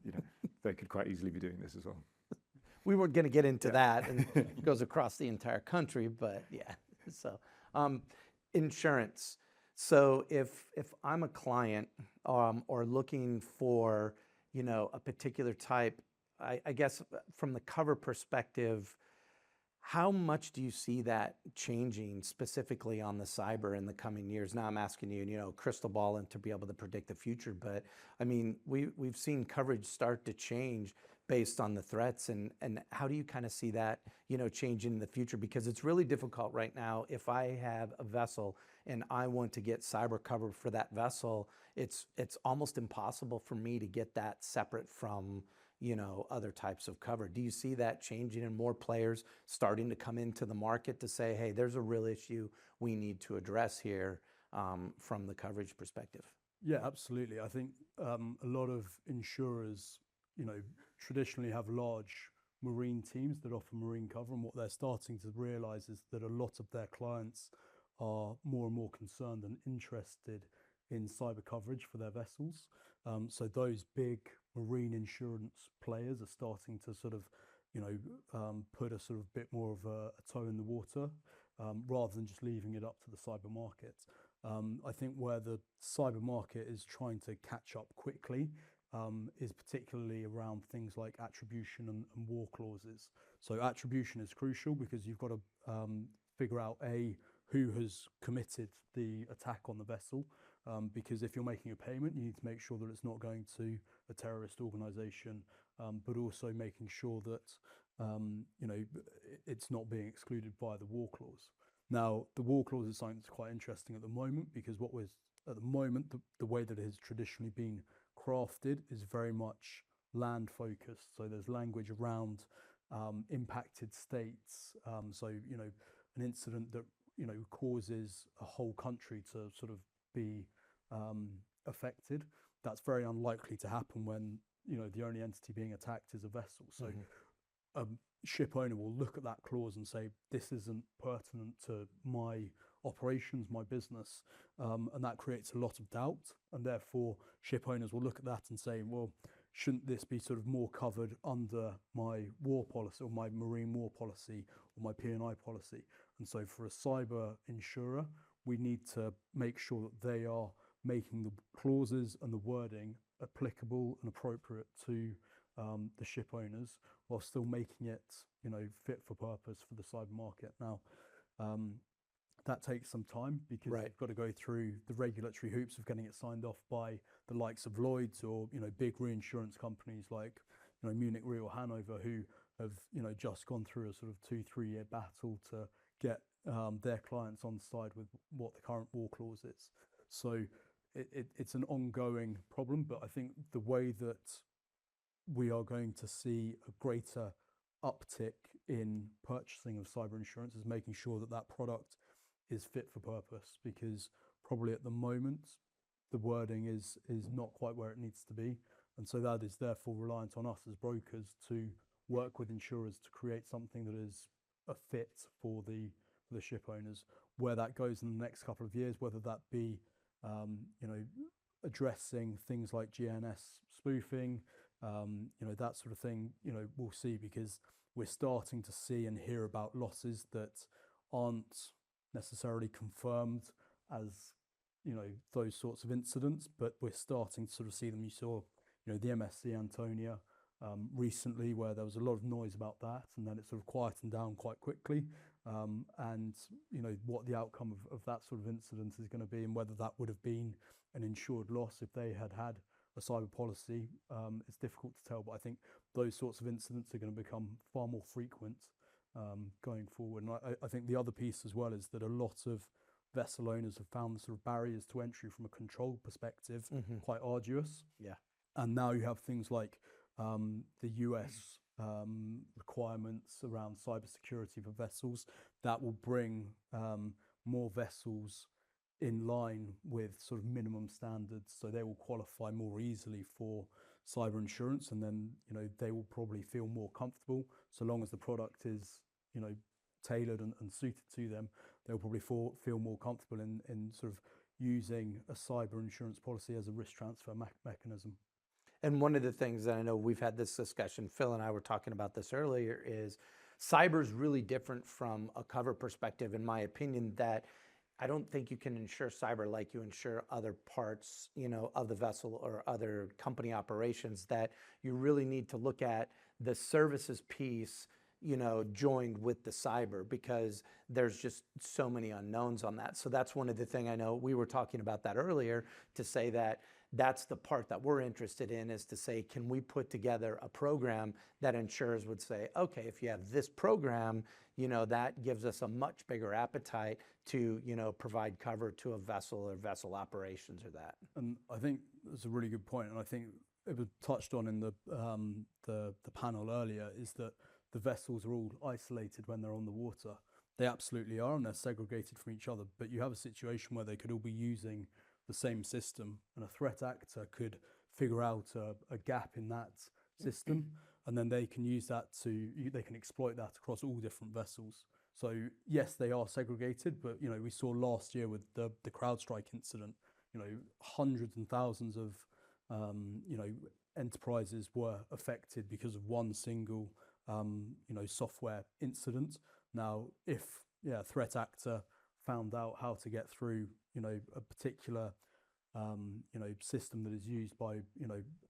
you know, they could quite easily be doing this as well. We weren't going to get into that, and it goes across the entire country, but yeah. So insurance. So if I'm a client or looking for, you know, a particular type, I guess from the cover perspective, how much do you see that changing specifically on the cyber in the coming years? Now I'm asking you, you know, crystal ball and to be able to predict the future, but I mean, we've seen coverage start to change based on the threats, and how do you kind of see that, changing in the future? Because it's really difficult right now. If I have a vessel and I want to get cyber cover for that vessel, it's almost impossible for me to get that separate from, other types of cover. Do you see that changing and more players starting to come into the market to say, hey, there's a real issue we need to address here from the coverage perspective? Yeah, absolutely. I think a lot of insurers, traditionally have large marine teams that offer marine cover, and what they're starting to realize is that a lot of their clients are more and more concerned and interested in cyber coverage for their vessels. So those big marine insurance players are starting to sort of, put a sort of bit more of a toe in the water, rather than just leaving it up to the cyber market. I think where the cyber market is trying to catch up quickly is particularly around things like attribution and war clauses. So attribution is crucial because you've got to figure out who has committed the attack on the vessel, because if you're making a payment, you need to make sure that it's not going to a terrorist organization, but also making sure that it's not being excluded by the war clause. Now, the war clause is something that's quite interesting at the moment, because at the moment, the way that it has traditionally been crafted is very much land focused. So there's language around impacted states. So, an incident that, causes a whole country to sort of be affected, that's very unlikely to happen when, the only entity being attacked is a vessel. So a ship owner will look at that clause and say, this isn't pertinent to my operations, my business, and that creates a lot of doubt. And therefore, ship owners will look at that and say, well, shouldn't this be sort of more covered under my war policy or my marine war policy or my P&I policy? And so for a cyber insurer, we need to make sure that they are making the clauses and the wording applicable and appropriate to the ship owners, while still making it, fit for purpose for the cyber market. Now, that takes some time, because you've got to go through the regulatory hoops of getting it signed off by the likes of Lloyd's or, big reinsurance companies like, Munich Re or Hanover, who have, just gone through a sort of 2-3 year battle to get their clients on side with what the current war clause is. So it's an ongoing problem, but I think the way that we are going to see a greater uptick in purchasing of cyber insurance is making sure that that product is fit for purpose, because probably at the moment the wording is not quite where it needs to be, and so that is therefore reliant on us as brokers to work with insurers to create something that is a fit for the ship owners. Where that goes in the next couple of years, whether that be addressing things like GNS spoofing, that sort of thing, we'll see, because we're starting to see and hear about losses that aren't necessarily confirmed as, those sorts of incidents, but we're starting to sort of see them. You saw, the MSC Antonia recently, where there was a lot of noise about that, and then it sort of quietened down quite quickly. And, what the outcome of that sort of incident is going to be, and whether that would have been an insured loss if they had a cyber policy, it's difficult to tell. But I think those sorts of incidents are going to become far more frequent going forward. And I think the other piece as well is that a lot of vessel owners have found the sort of barriers to entry from a control perspective quite arduous. Yeah. And now you have things like the US requirements around cybersecurity for vessels that will bring more vessels in line with sort of minimum standards, so they will qualify more easily for cyber insurance, and then they will probably feel more comfortable, so long as the product is tailored and suited to them. They'll probably feel more comfortable in sort of using a cyber insurance policy as a risk transfer mechanism. And one of the things that I know we've had this discussion, Phil and I were talking about this earlier, is cyber is really different from a cover perspective, in my opinion, that I don't think you can insure cyber like you insure other parts, of the vessel or other company operations, that you really need to look at the services piece, joined with the cyber, because there's just so many unknowns on that. So that's one of the things I know we were talking about that earlier, to say that that's the part that we're interested in, is to say, can we put together a program that insurers would say, okay, if you have this program, that gives us a much bigger appetite to, provide cover to a vessel or vessel operations or that. And I think that's a really good point, and I think it was touched on in the panel earlier, is that the vessels are all isolated when they're on the water. They absolutely are, and they're segregated from each other, but you have a situation where they could all be using the same system, and a threat actor could figure out a gap in that system, and then they can use that they can exploit that across all different vessels. So yes, they are segregated, but we saw last year with the CrowdStrike incident, hundreds and thousands of enterprises were affected because of one single software incident. Now, if a threat actor found out how to get through a particular system that is used by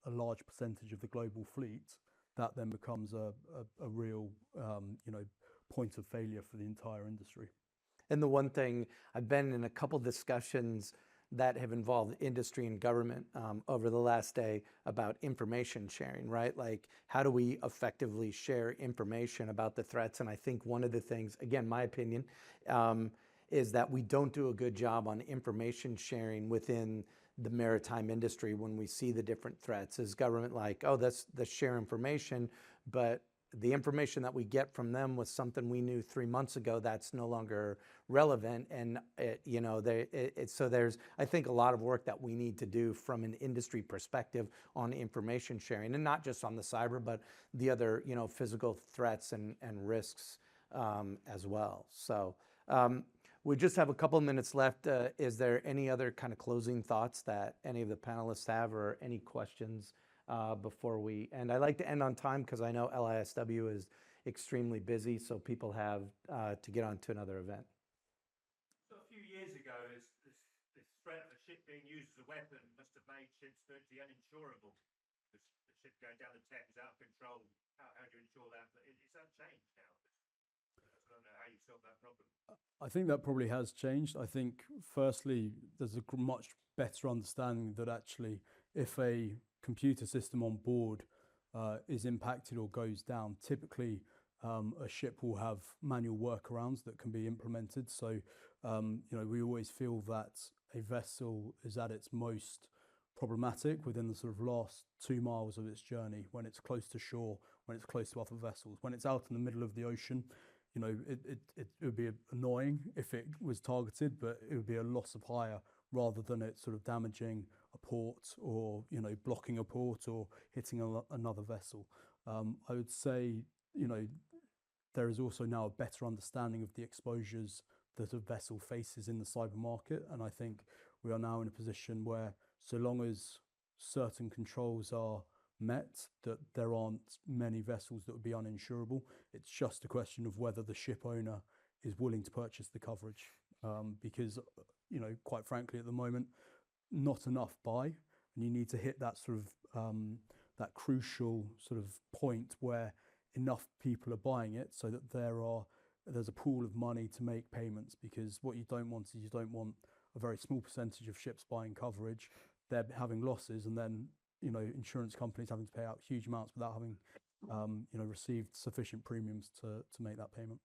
a large percentage of the global fleet, that then becomes a real point of failure for the entire industry. And the one thing, I've been in a couple discussions that have involved industry and government over the last day about information sharing, right? Like, how do we effectively share information about the threats? And I think one of the things, again, my opinion, is that we don't do a good job on information sharing within the maritime industry when we see the different threats. Is government like, oh, let's share information, but the information that we get from them was something we knew 3 months ago that's no longer relevant. And so there's, I think, a lot of work that we need to do from an industry perspective on information sharing, and not just on the cyber, but the other physical threats and risks as well. So we just have a couple of minutes left. Is there any other kind of closing thoughts that any of the panelists have, or any questions before we end? I like to end on time because I know LISW is extremely busy, so people have to get on to another event. So a few years ago, this threat of a ship being used as a weapon must have made ships virtually uninsurable, because the ship going down the Thames out of control. How do you insure that? But it's unchanged now. I don't know how you solve that problem. I think that probably has changed. I think, firstly, there's a much better understanding that actually, if a computer system on board is impacted or goes down, typically a ship will have manual workarounds that can be implemented. So, we always feel that a vessel is at its most problematic within the sort of last 2 miles of its journey, when it's close to shore, when it's close to other vessels. When it's out in the middle of the ocean, it would be annoying if it was targeted, but it would be a loss of hire rather than it sort of damaging a port, or blocking a port, or hitting another vessel. I would say there is also now a better understanding of the exposures that a vessel faces in the cyber market, and I think we are now in a position where, so long as certain controls are met, that there aren't many vessels that would be uninsurable. It's just a question of whether the ship owner is willing to purchase the coverage, because quite frankly, at the moment, not enough buy, and you need to hit that sort of that crucial sort of point where enough people are buying it, so that there's a pool of money to make payments. Because what you don't want is, you don't want a very small percentage of ships buying coverage, they're having losses, and then insurance companies having to pay out huge amounts without having received sufficient premiums to make that payment.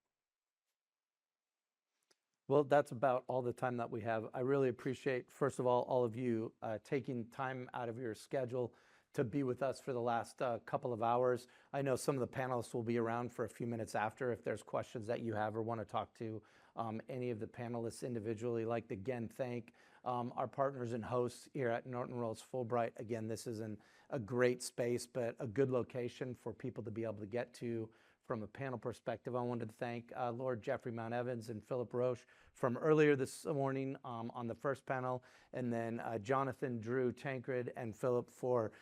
Well, that's about all the time that we have. I really appreciate, first of all of you taking time out of your schedule to be with us for the last couple of hours. I know some of the panelists will be around for a few minutes after if there's questions that you have or want to talk to any of the panelists individually. I'd like to again thank our partners and hosts here at Norton Rose Fulbright. Again, this is a great space, but a good location for people to be able to get to from a panel perspective. I wanted to thank Lord Jeffrey Mountevans and Philip Roche from earlier this morning on the first panel, and then Jonathan, Drew, Tancred, and Philip for,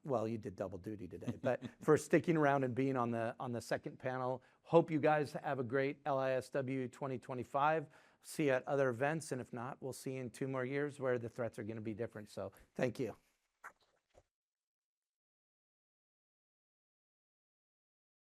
well, you did double duty today, but for sticking around and being on the second panel. Hope you guys have a great LISW 2025. See you at other events, and if not, we'll see you in 2 more years where the threats are going to be different. So thank you.